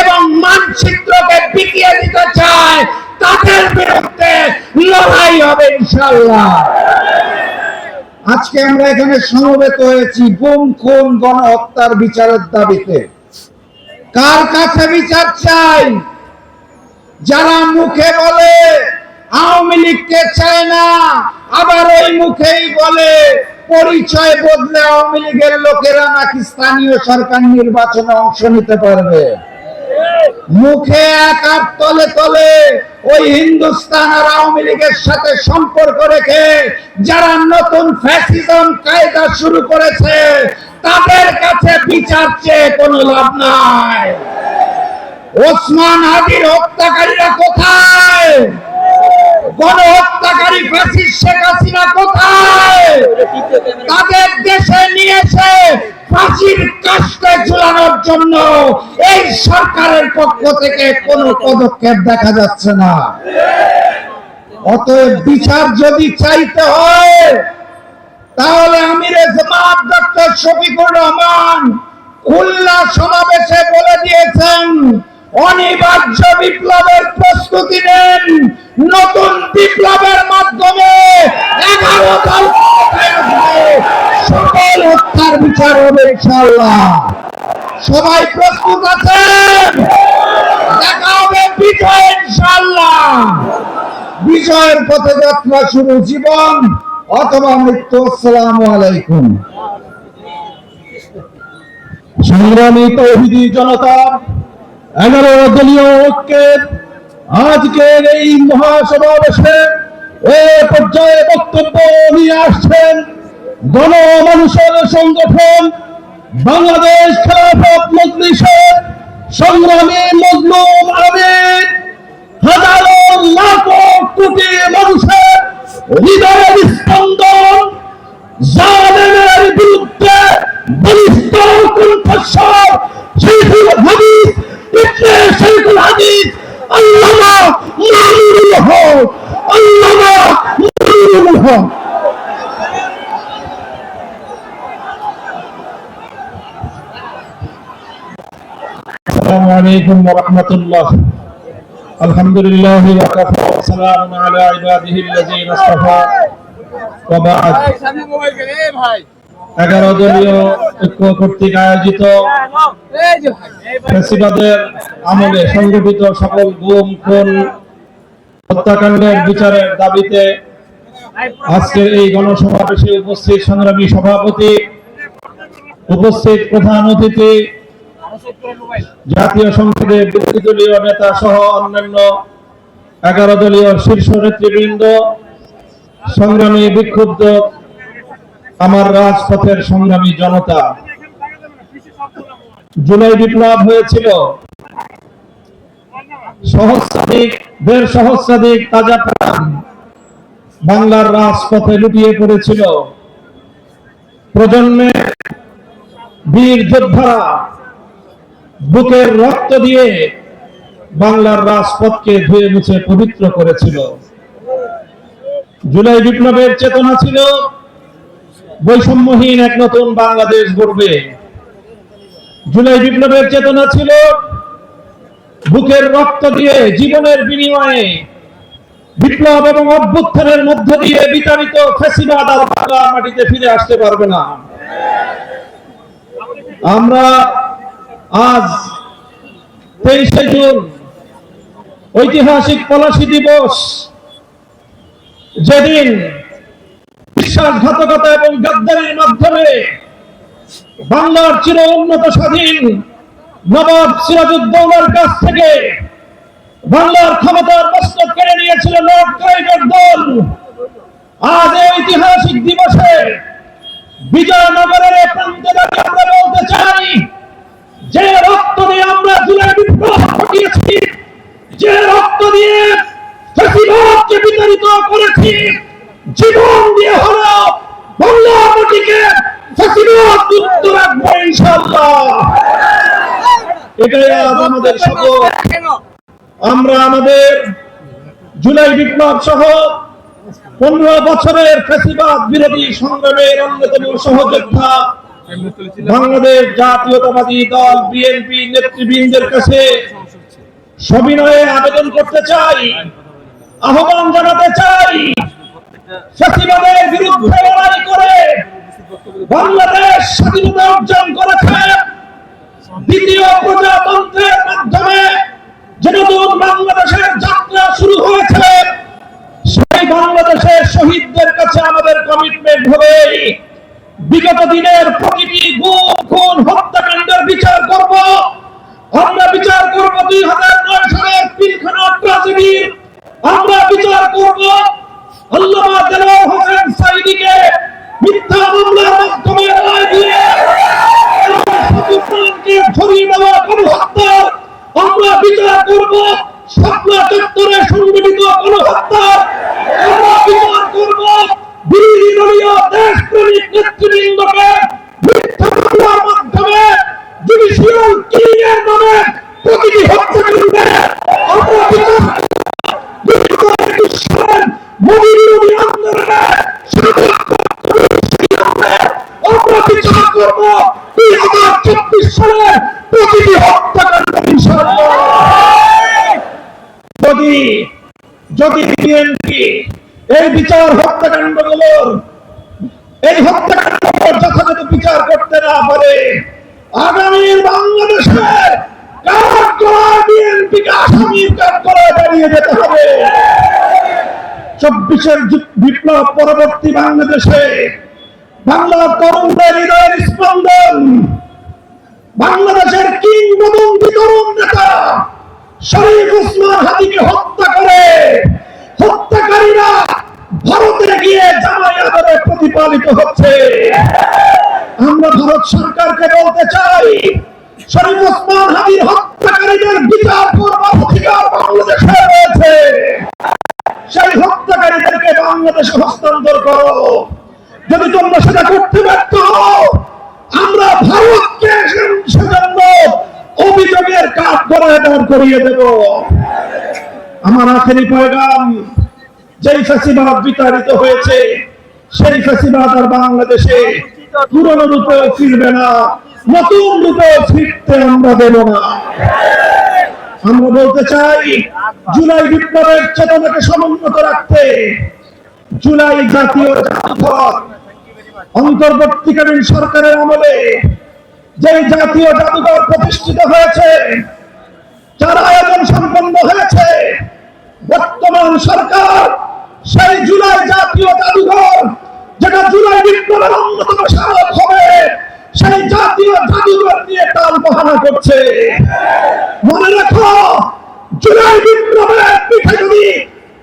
এবং মানচিত্রকে বিকিয়ে দিতে চায়, তাদের বিরুদ্ধে লড়াই হবে ইনশাআল্লাহ। আজকে আমরা এখানে সমবেত হয়েছি গুম খুন গণহত্যার বিচারের দাবিতে। কার কাছে বিচার চাই? যারা মুখে বলে আওয়ামী লীগকে চায় না, আবার ওই মুখেই বলে পরিচয় বদলে আওয়ামী লীগের লোকেরা নাকি স্থানীয় সরকার নির্বাচনে অংশ নিতে পারবে। মুখে এক আর তলে তলে ওই হিন্দুস্তান আর আওয়ামী লীগের সাথে সম্পর্ক রেখে যারা নতুন ফ্যাসিজম কায়দা শুরু করেছে, তাদের কাছে বিচার চেয়ে কোনো লাভ নাই। ওসমান হাদির হত্যাকারীরা কোথায়? গণহত্যাকারী ফ্যাসিস্ট শেখ হাসিনা কোথায়? তাদের দেশে নিয়ে এসে ফাঁসির কাস্টে ঝুলানোর জন্য এই সরকারের পক্ষ থেকে কোনো পদক্ষেপ দেখা যাচ্ছে না। অতএব বিচার যদি চাইতে হয়, তাহলে আমিরে জামাত ডক্টর শফিকুর রহমান খুলনা সমাবেশে বলে দিয়েছেন, অনিবার্য বিপ্লবের প্রস্তুতি নেন, নতুন বিপ্লবের মাধ্যমে 11 দল সকল হত্যার বিচার হবে ইনশাআল্লাহ। সবাই প্রস্তুত আছেন? দেখা হবে বিজয় ইনশাআল্লাহ। বিজয়ের পথে যাত্রা শুরু, জীবন অথবা মৃত্যু। আসসালামু আলাইকুম। সংগ্রামী তৌহিদি জনতা, 11 দলীয় ঐক্যের আজকের এই মহাসমাবেশে এ পর্যায়ে বক্তব্য নিয়ে আসছেন গণমানুষের সংগঠন বাংলাদেশ খেলাফত মজলিসের সংগ্রামী মজলুম আমির, হাজারো লাখো কোটি মানুষের হৃদয়ের স্পন্দন, জালেমের বিরুদ্ধে বলিষ্ঠ কণ্ঠস্বর শেখুল হাদিস ইবনে শেখুল হাদিস আল্লামা মামুনুল হক, আল্লামা মামুনুল হক। আসসালামু আলাইকুম ওয়া রাহমাতুল্লাহ। আলহামদুলিল্লাহ ওয়া কাফা ওয়া সালামুন আলা ইবাদিহি আল্লাযীনা ইসতাফা ওয়া বা'দ। 11 দলীয় ঐক্য কর্তৃক আয়োজিত ফ্যাসিবাদের আমলে সংগঠিত সকল গুম, খুন, হত্যাকাণ্ডের বিচারের দাবিতে আজকের এই গণসমাবেশে উপস্থিত সংগ্রামী সভাপতি, উপস্থিত প্রধান অতিথি, জাতীয় সংসদের বিরোধী দলীয় নেতা সহ অন্যান্য 11 দলীয় শীর্ষ নেতৃবৃন্দ, সংগ্রামী বিক্ষুব্ধ আমার রাজপথের সংগ্রামী জনতা। জুলাই বিপ্লব হয়েছিল, দেড় সহস্রাধিক তাজা প্রাণ বাংলার রাজপথে লুটিয়ে পড়েছিল। প্রজন্মের বীর যোদ্ধারা বুকের রক্ত দিয়ে বাংলার রাজপথকে ধুয়ে মুছে পবিত্র করেছিল। জুলাই বিপ্লবের চেতনা ছিল বৈষম্যহীন এক নতুন বাংলাদেশ গড়বে। জুলাই বিপ্লবের চেতনা ছিল বুকের রক্ত দিয়ে, জীবনের বিনিময়ে, বিপ্লব এবং অভ্যুত্থানের মধ্য দিয়ে বিতাড়িত ফ্যাসিবাদ আর বাংলা মাটিতে ফিরে আসতে পারবে না। আমরা আজ 23শে জুন ঐতিহাসিক পলাশী দিবস, যেদিন বিশ্বাসঘাতকতা এবং গাদ্দারির মাধ্যমে বাংলার চির উন্নত স্বাধীন নবাব সিরাজউদ্দৌলার কাছ থেকে বাংলার ক্ষমতার মস্তক কেড়ে নিয়েছিল লর্ড ক্লাইভের দল। আজ এই ঐতিহাসিক দিবসে বিজয়নগরের প্রান্তে দাঁড়িয়ে আমরা বলতে চাই, যে রক্ত দিয়ে আমরা জুলাই বিপ্লব ঘটিয়েছি, যে রক্ত দিয়ে ফ্যাসিবাদকে বিতাড়িত করেছি, জীবন দিয়ে হলো বাংলা মাটিকে ফ্যাসিবাদ মুক্ত রাখবো ইনশাআল্লাহ। এটাই আজ আমাদের শপথ। আমরা আমাদের জুলাই বিপ্লব সহ 15 বছরের ফ্যাসিবাদ বিরোধী সংগ্রামের অন্যতম সহযোদ্ধা বাংলাদেশ জাতীয়তাবাদী দল বিএনপি নেতৃবৃন্দের কাছে সবিনয়ে আবেদন করতে চাই, আহ্বান জানাতে চাই, ফ্যাসিবাদের বিরুদ্ধে লড়াই করে বাংলাদেশ স্বাধীনতা অর্জন করেছে। দ্বিতীয় প্রজাতন্ত্রের মাধ্যমে যে নতুন বাংলাদেশের যাত্রা শুরু হয়েছে, সেই বাংলাদেশের শহীদদের কাছে আমাদের কমিটমেন্ট হবে বিগত দিনের প্রতিটি গুম, খুন, হত্যাকাণ্ডের বিচার করব। আমরা বিচার করব 2009 সালের পিলখানা ট্র্যাজেডি। আমরা বিচার করব আল্লামা দেলোয়ার হোসেন সাঈদীকে মিথ্যা মামলার মাধ্যমে রায় দিয়ে পাকিস্তানকে ছড়িয়ে দেওয়া গণহত্যা। আমরা বিচার করব শাপলা চত্বরে সংগঠিত গণহত্যা। আমরা বিচার করব বিরোধী দলীয় দেশপ্রেমিক নেতৃবৃন্দকে মিথ্যা মামলার মাধ্যমে জুডিশিয়াল কিলিং এর নামে প্রতিটি হত্যাকাণ্ডে। আমরা বিচার মোদী বিরোধী আন্দোলনে আমরা বিচার করব 2024 সালের প্রতিটি হত্যাকাণ্ড ইনশাআল্লাহ। যদি বিএনপি এই বিচার হত্যাকাণ্ডগুলোর যথাযথ বিচার করতে না পারে, আগামীর বাংলাদেশের কাঠগড়ায় বিএনপিকে আসামির কাঠগড়ায় দাঁড়িয়ে যেতে হবে। 24-এর বিপ্লব পরবর্তী বাংলাদেশে বাংলার তরুণদের হৃদয়ের স্পন্দন, বাংলাদেশের কিংবদন্তি তরুণ নেতা শরীফ ওসমান হাদিকে হত্যা করে হত্যাকারীরা ভারতে গিয়ে জামাই আদরে প্রতিপালিত হচ্ছে। আমরা ভারত সরকারকে বলতে চাই, শরীফ ওসমান হাদির হত্যাকারীদের বিচার করবার অধিকার বাংলাদেশে রয়েছে। সেই হত্যাকারীদেরকে বাংলাদেশে হস্তান্তর করো। যদি তোমরা সেটা করতে ব্যর্থ হও, আমরা ভারতকে সেজন্য অভিযোগের কাঠগড়ায় দাঁড় করিয়ে দেব। আমার আখেরি পয়গাম, যেই ফ্যাসিবাদ বিতাড়িত হয়েছে, সেই ফ্যাসিবাদ আর বাংলাদেশে পুরনো রূপে ফিরবে না, নতুন রূপে ফিরতে আমরা দেব না। আমরা বলতে চাই জুলাই বিপ্লবের চেতনাকে সমুন্নত রাখতে জুলাই জাতীয় জাদুঘর অন্তর্বর্তীকালীন সরকারের আমলে যে জাতীয় জাদুঘর প্রতিষ্ঠিত হয়েছে, যারা আয়োজন সম্পন্ন হয়েছে, বর্তমান সরকার সেই জুলাই জাতীয় জাদুঘর, যেটা জুলাই বিপ্লবের অন্যতম স্মারক হবে, সেই জাতীয় জাদুঘর নিয়ে টাল বাহানা করছে। মনে রাখো, জুলাই বিপ্লবের পিঠে যদি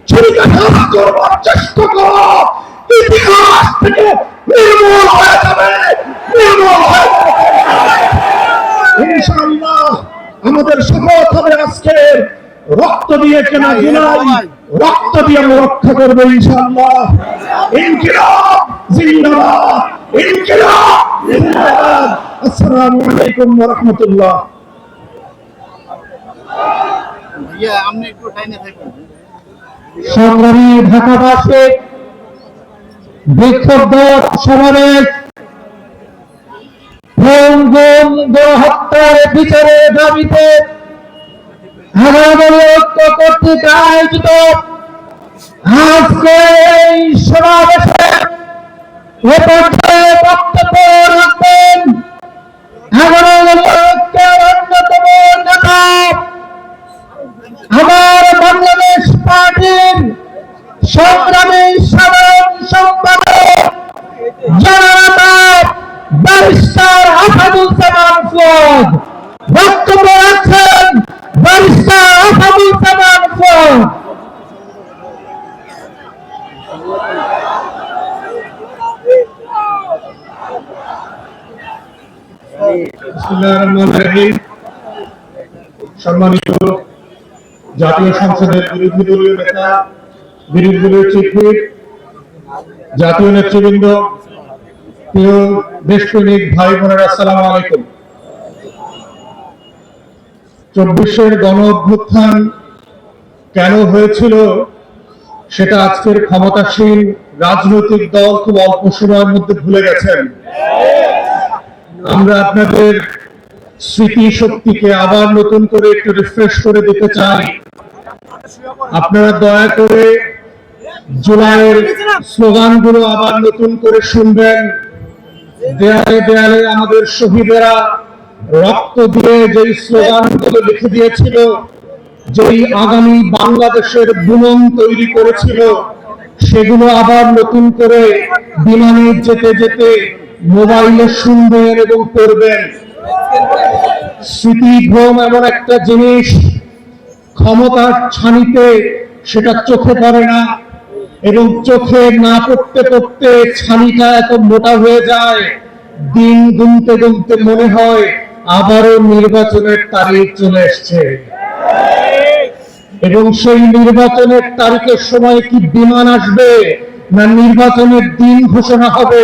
ছুরিকাঘাত করবার চেষ্টা করো, ইতিহাস থেকে নির্মূল হয়ে যাবে, নির্মূল হয়ে যাবে। ইনশাআল্লাহ আমাদের শপথ হবে আজকে রক্ত দিয়ে কেনা জুলাই, রক্ত দিয়ে আমরা রক্ষা করবো ইনশাআল্লাহ। ইনকিলাব জিন্দাবাদ, ইনকিলাব জিন্দাবাদ। আসসালামু আলাইকুম ওয়া রাহমাতুল্লাহ। সংগ্রামী ঢাকাবাসী, বিক্ষুব্ধ সমাবেশ, গুম হত্যার বিচারের দাবিতে আগামী ঐক্য কর্তৃক আয়োজিত আজকে এই সমাবেশে এ পর্যায়ে বক্তব্য রাখবেন আগামী ঐক্যের অন্যতম নেতা, আমার বাংলাদেশ পার্টির সংগ্রামী সাধারণ সম্পাদক জনাব ব্যারিস্টার আসাদুজ্জামান ফুয়াদ। বক্তব্য রাখছেন ব্যারিস্টার আসাদুজ্জামান ফুয়াদ। বিসমিল্লাহির রহমানির রহিম। সম্মানিত জাতীয় সংসদের বিরোধী দলীয় নেতা, বিরোধী দলীয় চিফ হুইপ, জাতীয় নেতৃবৃন্দ, প্রিয় দেশপ্রেমিক ভাই বোনেরা, আসসালামু আলাইকুম। 24-এর গণ অভ্যুত্থান কেন হয়েছিল সেটা আজকের ক্ষমতাসীন রাজনৈতিক দল খুব অল্প সময়ের মধ্যে ভুলে গেছেন। আমরা আপনাদের স্মৃতি শক্তিকে আবার নতুন করে একটু রিফ্রেশ করে দিতে চাই। আপনারা দয়া করে জুলাইয়ের স্লোগানগুলো আবার নতুন করে শুনবেন। দেয়ালে দেয়ালে আমাদের শহীদেরা রক্ত দিয়ে যেই স্লোগানগুলো লিখে দিয়েছিল, যেই আগামী বাংলাদেশের বুনন তৈরি করেছিল, সেগুলো আবার নতুন করে বিমানে যেতে যেতে মোবাইলে শুনবেন এবং পড়বেন। স্মৃতিভ্রম এমন একটা জিনিস, ক্ষমতার ছানিতে সেটা চোখে পড়ে না, এবং চোখে না পড়তে পড়তে ছানিটা এত মোটা হয়ে যায়, দিন গুনতে গুনতে মনে হয় আবারও নির্বাচনের তারিখ চলে এসছে। এবং সেই নির্বাচনের তারিখের সময় কি বিমান আসবে না নির্বাচনের দিন ঘোষণা হবে,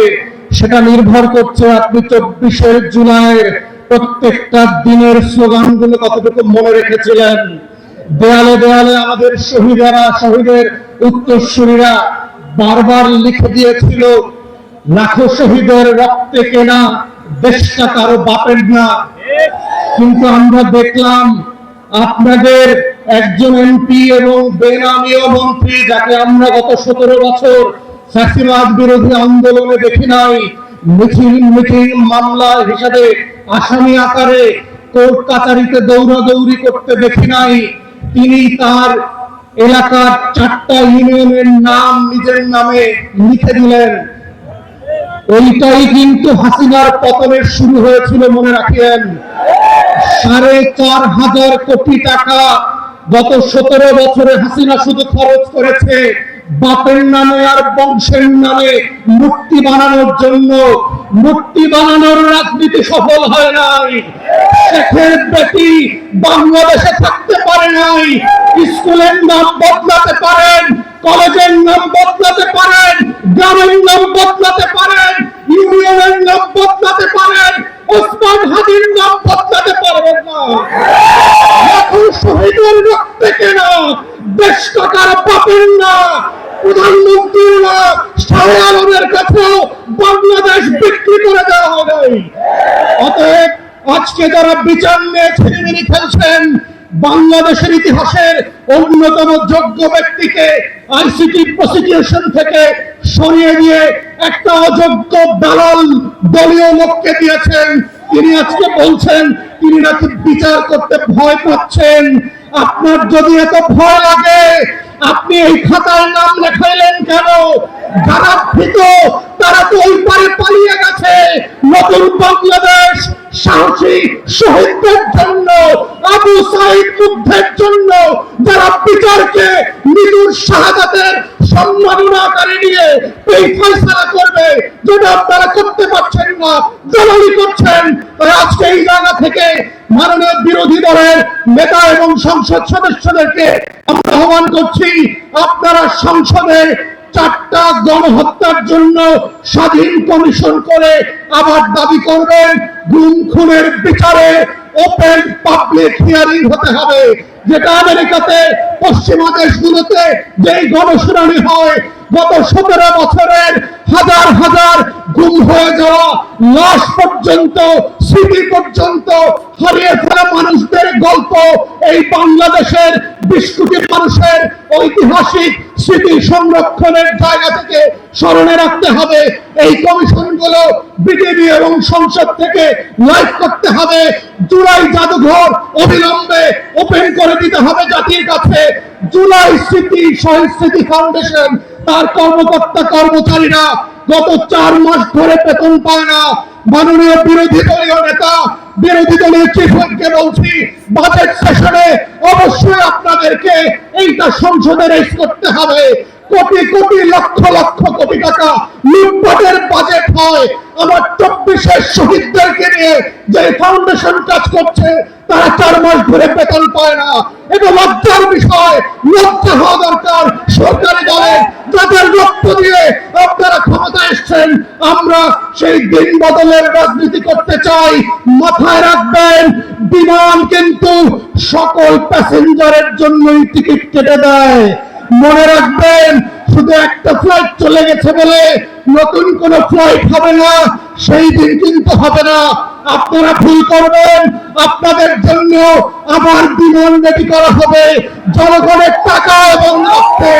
সেটা নির্ভর করছে আপনি 24 জুলাইয়ের প্রত্যেকটা দিনের স্লোগানগুলো কতটুকু মনে রেখেছিলেন। দেয়ালে দেয়ালে আমাদের শহীদেরা, শহীদের উত্তরসূরিরা বারবার লিখে দিয়েছিল, লাখো শহীদের রক্তে কেনা দেশটা কারো বাপের না। কিন্তু আমরা দেখলাম আপনাদের একজন এমপি এবং বেনামীয় মন্ত্রী, যাকে আমরা গত 17 বছর ফ্যাসিবাদ বিরোধী আন্দোলনে দেখি নাই, মিছিল মিছিল মামলা হিসাবে আসামি আকারে কোর্ট কাচারিতে দৌড়াদৌড়ি করতে দেখি নাই, তিনি তার এলাকার 4টা ইউনিয়নের নাম নিজের নামে লিখে দিলেন। ওইটাই কিন্তু হাসিনার পতনের শুরু হয়েছিল, মনে রাখেন। 4,500 কোটি টাকা গত 17 বছরে হাসিনা শুধু খরচ করেছে বাপের নামে আর বংশের নামে মূর্তি বানানোর জন্য। মূর্তি বানানোর রাজনীতি সফল হয় নাই। শেখের বেটি বাংলাদেশে থাকতে পারে নাই। স্কুলের নাম বদলাতে পারেন, কলেজের নাম বদলাতে পারেন, গ্রামের নাম বদলাতে পারেন, ইউনিয়নের নাম বদলাতে পারেন, ওসমান হাদির নাম বদলাতে পারবেন না। এখন শহীদের রক্তে কেনা দেশটা কার বাপের না, প্রধানমন্ত্রীর না, শাহ আলমের কাছেও বাংলাদেশ বিক্রি করে দেওয়া হবে। অতএব আজকে যারা বিচার নিয়ে ছিনিমিনি খেলছেন, বাংলাদেশের ইতিহাসের অন্যতম যোগ্য ব্যক্তিকে আইসিটি প্রসিকিউশন থেকে সরিয়ে দিয়ে একটা অযোগ্য দালাল দলীয় লোককে দিয়েছেন। তিনি আজকে বলছেন তিনি নাকি বিচার করতে ভয় পাচ্ছেন। আপনার যদি এত ভয় লাগে আপনি এই খাতার নাম লেখাইলেন কেন? যারা ভীত তারা তো ওই পারে পালিয়ে গেছে। নতুন বাংলাদেশ সাহসী শহীদদের জন্য, আবু সাইদ মুগ্ধের জন্য, যারা বিচারকে মৃত্যুর শাহাদাতের সম্মাননা আকারে নিয়ে এই ফয়সালা করবে, যেটা আপনারা করতে পারছেন না, দালালি করছেন। তাই আজকে এই জায়গা থেকে মাননীয় বিরোধী দলের নেতা এবং সংসদ সদস্যদেরকে আমরা আহ্বান করছি, আপনারা সংসদে 4টা গণহত্যার জন্য স্বাধীন কমিশন করে আবার দাবি করবেন গুম খুনের বিচারে ওপেন পাবলিক হিয়ারিং হতে হবে। যেটা আমেরিকাতে পশ্চিমা দেশগুলোতে যেই গণশুনানি হয়, গত 17 বছরের হাজার হাজার গুম হয়ে যাওয়া লাশ পর্যন্ত, স্মৃতি পর্যন্ত হারিয়ে ফেলা মানুষদের গল্প এই বাংলাদেশের 20 কোটি মানুষের ঐতিহাসিক স্মৃতি সংরক্ষণের জায়গা থেকে স্মরণে রাখতে হবে। এই কমিশনগুলো বিটিভি এবং সংসদ থেকে লাইভ করতে হবে। জুলাই জাদুঘর অবিলম্বে ওপেন করে দিতে হবে জাতির কাছে। জুলাই স্মৃতি শহীদ স্মৃতি ফাউন্ডেশন তার কর্মকর্তা কর্মচারীরা গত 4 মাস ধরে বেতন পায় না। মাননীয় বিরোধী দলীয় নেতা, বিরোধী দলীয় চিফ হুইপকে বলছি, বাজেট সেশনে অবশ্যই আপনাদেরকে এইটা সংসদে রেজ করতে হবে। কোটি কোটি লক্ষ লক্ষ কোটি টাকা লুটপাটের বাজেট হয়। আমার 24-এর শহীদদেরকে নিয়ে যে ফাউন্ডেশন কাজ করছে তারা 4 মাস ধরে বেতন পায় না। এটা লজ্জার বিষয়। লজ্জা হওয়া দরকার সরকারি দলে, যাদের রক্ত দিয়ে আপনারা ক্ষমতা এসছেন। আমরা সেই দিন বদলের রাজনীতি করতে চাই। মাথায় রাখবেন, বিমান কিন্তু সকল প্যাসেঞ্জারের জন্যই টিকিট কেটে দেয়। মনে রাখবেন, শুধু একটা ফ্লাইট চলে গেছে বলে নতুন কোন ফ্লাইট হবে না, সেই দিন কিন্তু হবে না। আপনারা ভুল করবেন, আপনাদের জন্য আবার বিমান রেডি করা হবে জনগণের টাকা এবং রক্তে।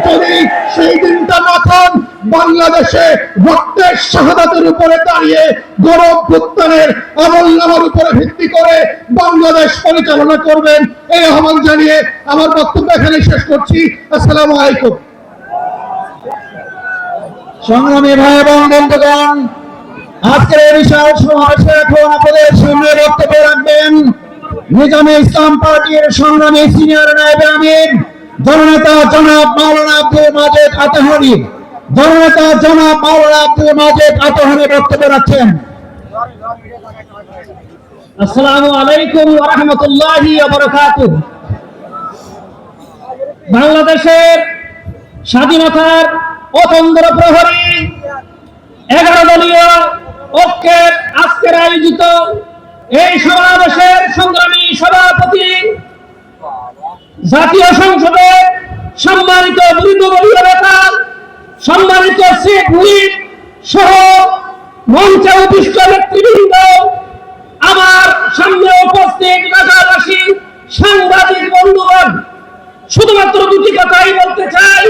যদি সেই দিনটা না থান, বাংলাদেশে রক্তের শাহাদাতের উপরে দাঁড়িয়ে গণঅভ্যুত্থানের আমলনামার উপরে ভিত্তি করে বাংলাদেশ পরিচালনা করবেন। এই আহ্বান জানিয়ে আমার বক্তব্য এখানে শেষ করছি। আসসালামু আলাইকুম। সংগ্রামী ভাই এবং বন্ধুগণ, আজকের এই বিশাল সমাবেশে এখন আপনাদের সামনে বক্তব্য রাখবেন নিজামে ইসলাম পার্টির সংগ্রামী সিনিয়র নায়েবে আমির জননেতা জনাব মাওলানা আব্দুল মাজেদ আতাহারি। জননেতা জনাব মাওলানা আব্দুল মাজেদ আতাহারি বক্তব্য রাখছেন। আসসালামু আলাইকুম ওয়া রাহমাতুল্লাহি ওয়া বারাকাতুহু। বাংলাদেশের স্বাধীনতার অতন্দ্র প্রহরী 11 দলীয় ঐক্যের আজকের আয়োজিত এই সমাবেশের সংগ্রামী সভাপতি, জাতীয় সংসদের সম্মানিত বিরোধী দলীয় নেতা, সম্মানিত চিফ হুইপ সহ মঞ্চে উপস্থিত নেতৃবৃন্দ, আমার সামনে উপস্থিত ঢাকাবাসী, সাংবাদিক বন্ধুগণ, শুধুমাত্র দুটি কথাই বলতে চাই।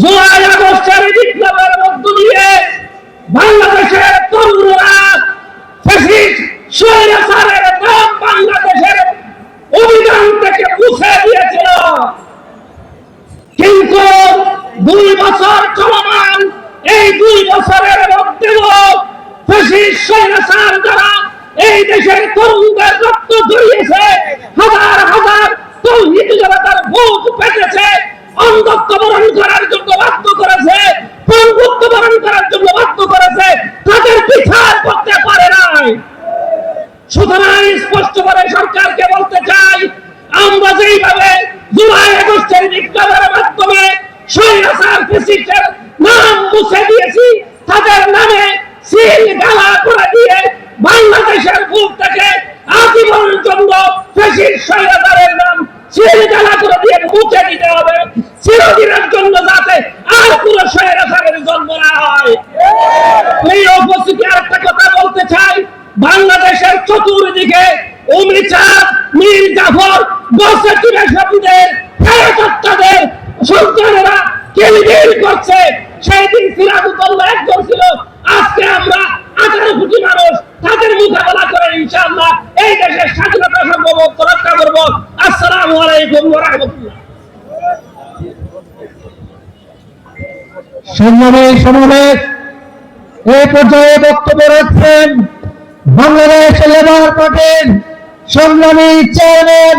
জুলাই আগস্টের বিপ্লবের মধ্য দিয়ে বাংলাদেশের তরুণরা ফ্যাসিস্ট স্বৈরাচারের নাম বাংলাদেশের অভিধান থেকে মুছে দিয়েছিল। কিন্তু 2 বছর চলমান এই 2 বছরের মধ্যেও ফ্যাসিস্ট স্বৈরাচার যারা এই দেশের তরুণদের রক্ত ঝরিয়েছে, হাজার হাজার তৌহিদি জনতার ভোট পেতেছে, অন্ধত্ব বরণ করার জন্য বাধ্য করেছে, পঙ্গুত্ব বরণ করার জন্য বাধ্য করেছে, তাদের বিচার করতে পারে নাই। সুতরাং স্পষ্ট করে সরকারকে বলতে চাই, আমরা যেইভাবে জুলাই আগস্টের বিপ্লবের মাধ্যমে স্বৈরাচার ফ্যাসিস্টের নাম মুছে দিয়েছি, তাদের নামে সিল গালা করে দিয়ে বাংলাদেশের বুক থেকে আজীবন জন্য ফ্যাসিস্ট স্বৈরাচারের নাম সিল গালা করে দিয়ে মুছে দিতে হবে, চিরদিনের জন্য, যাতে আর কোনো স্বৈরাচারের জন্ম না হয়। এই উপস্থিতি আরেকটা কথা বলতে চাই, বাংলাদেশের চতুর্দিকে উমিচাঁদ, মীর জাফর কিলবিল করছে, সেই দিন সিরাজউদ্দৌলা একজন ছিল, আজকে আমরা 18 কোটি মানুষ তাদের মোকাবেলা করে ইনশাআল্লাহ এই দেশের স্বাধীনতা সার্বভৌমত্ব রক্ষা করব। আসসালামু আলাইকুম ওয়া রাহমাতুল্লাহ। সংগ্রামী সমাবেশ এই পর্যায়ে বক্তব্য রাখছেন বাংলাদেশ লেবার পার্টির সংগ্রামী চেয়ারম্যান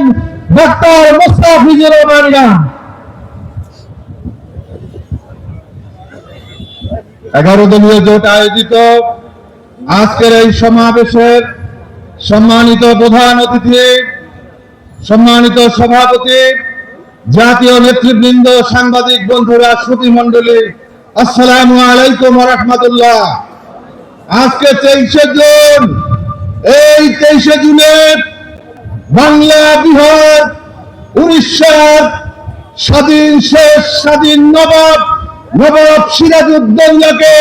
ডক্টর মুস্তাফিজুর রহমান খান। 11 দলীয় জোট আয়োজিত আজকের এই সমাবেশের সম্মানিত প্রধান অতিথি, সম্মানিত সভাপতি, জাতীয় নেতৃবৃন্দ, সাংবাদিক বন্ধুরা, শ্রোতী মণ্ডলী, আসসালামু আলাইকুম ওয়া রাহমাতুল্লাহ। আজকে 23শে জুন, এই 23শে জুনে বাংলা বিহার 1900 স্বাধীন শেষ স্বাধীন নবাব সিরাজউদ্দৌলাকে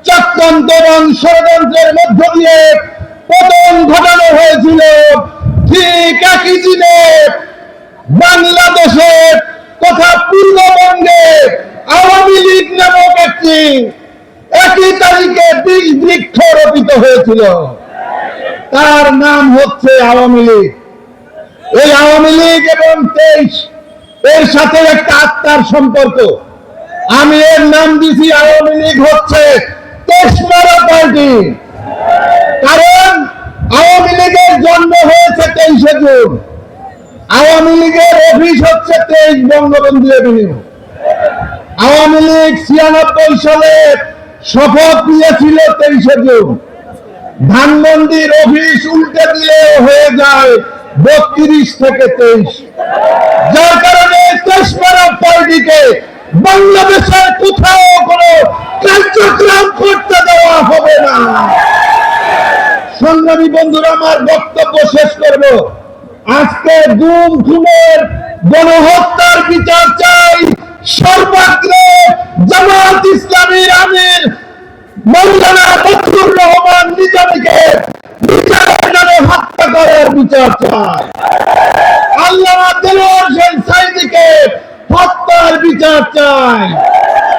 চক্রান্ত এবং ষড়যন্ত্রের মধ্য দিয়ে পতন ঘটানো হয়েছিল। ঠিক একই দিনে বাংলাদেশে তথা পূর্ববঙ্গে আওয়ামী লীগ নামক একই তারিখে বৃক্ষ রোপিত হয়েছিল। তার নাম হচ্ছে আওয়ামী লীগ। এই আওয়ামী লীগ এবং 23 এর সাথে একটা আত্মার সম্পর্ক। আমি এর নাম দিছি আওয়ামী লীগ হচ্ছে তেশমারা পার্টি, কারণ আওয়ামী লীগের জন্ম হয়েছে 23শে জুন। আওয়ামী লীগের অফিস হচ্ছে 23 বঙ্গবন্ধু এভিনিউ। আওয়ামী লীগ 96 সালে শপথ নিয়েছিল 23শে জুন। ধানমন্ডির অফিস উল্টে দিলে হয়ে যায় 32 থেকে 23, যার কারণে তেশমারা পার্টিকে বাংলাদেশের কোথাও কোনো কার্যক্রম করতে দেওয়া হবে না। সংগ্রামী বন্ধুরা, আমার বক্তব্য শেষ করব। আজকে গুম খুনের গণহত্যার বিচার চাই। সর্বাগ্রে জামাত ইসলামীর আমির মাওলানা বদরুর রহমান নিজামীকে বিচারের নামে হত্যা করার বিচার চাই। আল্লামা দেলোয়ার হোসেন সাঈদীকে হত্যার বিচার চাই।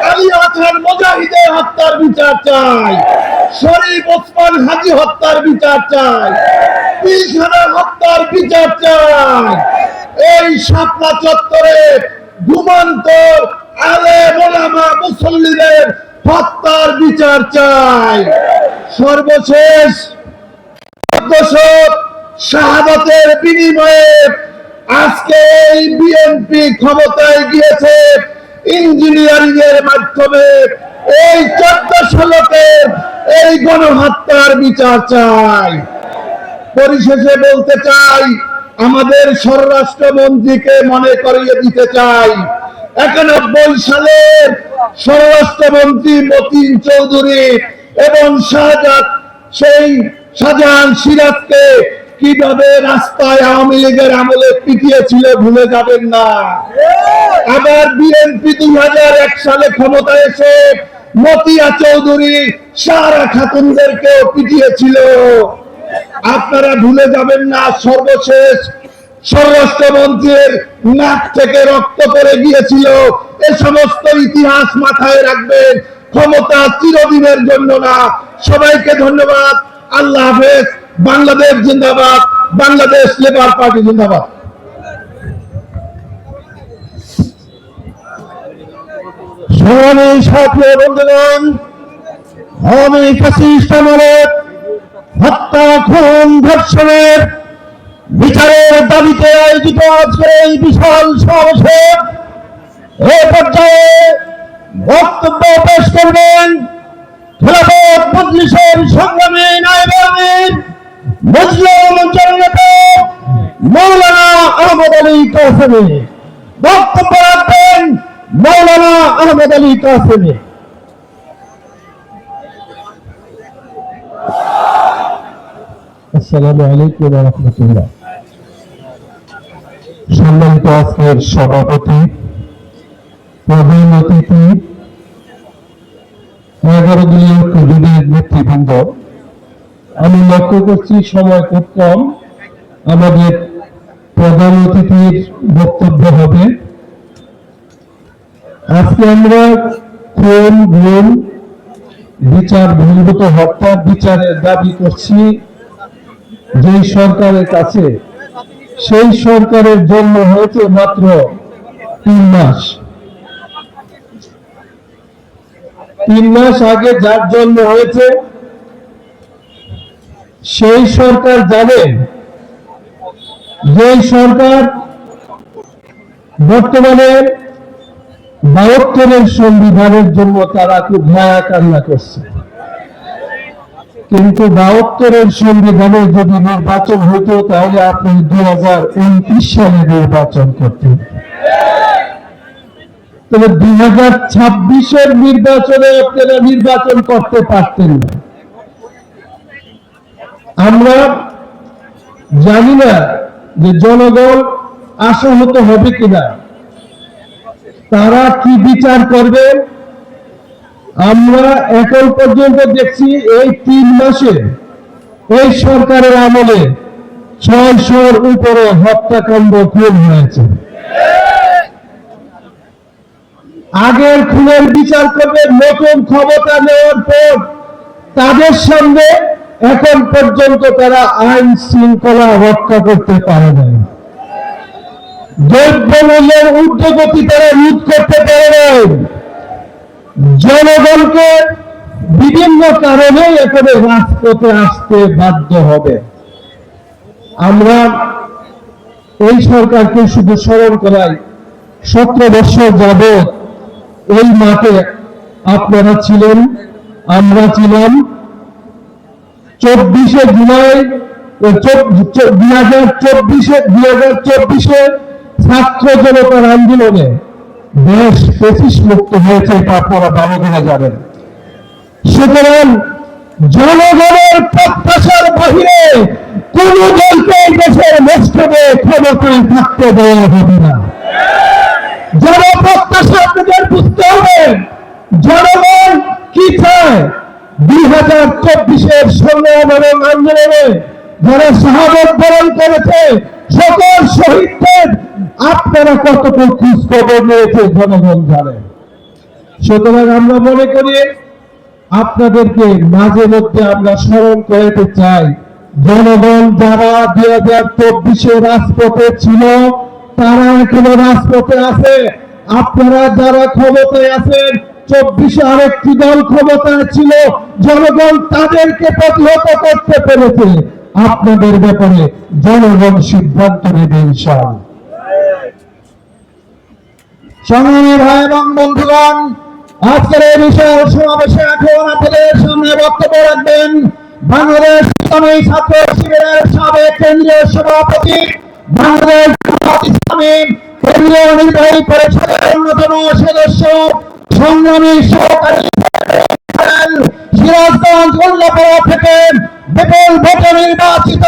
আলী হাসান মুজাহিদের হত্যার বিচার চাই। শরীফ ওসমান হাজী হত্যার বিচার চাই। পিলখানা হত্যার বিচার চাই। এই শাপলা চত্বরে ঘুমন্ত আলেম ওলামা মুসল্লিদের হত্যার বিচার চাই। সর্বশেষ শাহাদাতের বিনিময়ে আজকে এই বিএনপি ক্ষমতায় গিয়েছে ইঞ্জিনিয়ারিং এর মাধ্যমে। এই 1400 লোকের এই গণহত্যার বিচার চাই। পরিশেষে বলতে চাই, আমাদের স্বরাষ্ট্রমন্ত্রীকে মনে করিয়ে দিতে চাই 91 সালের স্বরাষ্ট্রমন্ত্রী মতিন চৌধুরী এবং শাহজাহান সিরাজকে কিভাবে রাস্তায় আওয়ামী লীগের আমলে পিটিয়েছিল ভুলে যাবেন না। আবার বিএনপি 2001 সালে ক্ষমতায় এসে মতিয়া চৌধুরী সারা খাতুনদেরকেও পিটিয়েছিল, আপনারা ভুলে যাবেন না। সর্বশেষ স্বরাষ্ট্রমন্ত্রীর নাক থেকে রক্ত পড়ে গিয়েছিল। এ সমস্ত ইতিহাস মাথায় রাখবেন। ক্ষমতা চিরদিনের জন্য না। সবাইকে ধন্যবাদ। আল্লাহ হাফেজ। বাংলাদেশ জিন্দাবাদ। বাংলাদেশ লেবার পার্টি জিন্দাবাদ। সংগ্রামী সাথী বন্ধুগণ, আওয়ামী ফ্যাসিস্ট আমলের হত্যা, খুন, ধর্ষণের বিচারের দাবিতে আয়োজিত আজকের এই বিশাল সমাবেশে এই পর্যায়ে বক্তব্য পেশ করবেন খেলাফত মজলিসের সংগ্রামী নায়েবে আমির মুসলিম জননেতা মাওলানা আহমদ আলী কাসেমী। বক্তব্য রাখবেন মাওলানা আহমদ আলী কাসেমী। আসসালামু আলাইকুম ওয়া রাহমাতুল্লাহ। সম্মানিত আজকের সভাপতি, প্রধান অতিথি, 11 দলীয় কর্মীদের নেতৃবৃন্দ, আমি লক্ষ্য করছি সময় খুব কম। আমাদের প্রধান অতিথির বক্তব্য হবে আজকে আমরা খুন গুম বিচার বহির্ভূত হত্যার বিচারের দাবি করছি যেই সরকারের কাছে। সেই সরকারের জন্ম হয়েছে মাত্র 3 মাস। 3 মাস আগে যার জন্ম হয়েছে সেই সরকার জানে যে সরকার বর্তমানে 72-এর সংবিধানের জন্য তারা খুব মায়া কান্না করছে, কিন্তু 72-এর সংবিধানে যদি নির্বাচন হতো তাহলে আপনি 2029 সালে নির্বাচন করতেন, তবে 2026-এর নির্বাচনে আপনারা নির্বাচন করতে পারতেন না। আমরা জানি না যে জনগণ আশাহত হবে কিনা, তারা কি বিচার করবে। আমরা এখন পর্যন্ত দেখছি এই 3 মাসে এই সরকারের আমলে 600-র উপরে হত্যাকাণ্ড খুন হয়েছে। আগের খুনের বিচার করবে নতুন ক্ষমতা নেওয়ার পর, তাদের সামনে এখন পর্যন্ত তারা আইন শৃঙ্খলা রক্ষা করতে পারে নাই। দ্রব্যমূল্যের ঊর্ধ্বগতি তারা রোধ করতে পারে নাই। জনগণকে বিভিন্ন কারণে এখানে রাজপথে আসতে বাধ্য হবে। আমরা এই সরকারকে শুধু স্মরণ করাই, 17 বছর যাবৎ এই মাঠে আপনারা ছিলেন, আমরা ছিলাম। 24শে জুলাই 2024 ছাত্র জনতার আন্দোলনে দেশ ফ্যাসিস্ট মুক্ত হয়েছে, এটা আপনারা ভালো করে যাবেন। সুতরাং জনগণের প্রত্যাশার বাহিরে কোন দলকে দেশের মস্তকে ক্ষমতায় থাকতে দেওয়া হবে না। জনপ্রত্যাশা আপনাদের বুঝতে হবে, জনগণ কি চায়। 2024-এর সংগ্রাম এবং আন্দোলনে যারা শাহাদত বরণ করেছে সকল শহীদদের আপনারা কতটুকু খোঁজ খবর নিয়েছে জনগণ জানে। সুতরাং আমরা মনে করি আপনাদেরকে মাঝে মধ্যে আমরা স্মরণ করতে চাই, জনগণ যারা 2024-এ রাজপথে ছিল তারা এখনো রাজপথে আছে। আপনারা যারা ক্ষমতায় আছেন, 24-এ আরেকটি দল ক্ষমতায় ছিল, জনগণ তাদেরকে প্রতিহত করতে পেরেছে। আপনাদের ব্যাপারে জনগণ সিদ্ধান্ত নেবে ইনশাআল্লাহ। সংগ্রামী ভাই এবং বন্ধুগণ, আজকের এই বিশাল সমাবেশে এখন আপনাদের সামনে বক্তব্য রাখবেন বাংলাদেশ ইসলামী ছাত্র শিবিরের সাবেক কেন্দ্রীয় সভাপতি, বাংলাদেশ জামাত ইসলামী কেন্দ্রীয় নির্বাহী পরিষদের অন্যতম সদস্য, সংগ্রামী সহকারী সিরাজগঞ্জ উল্লাপাড়া থেকে বিপুল ভোটে নির্বাচিত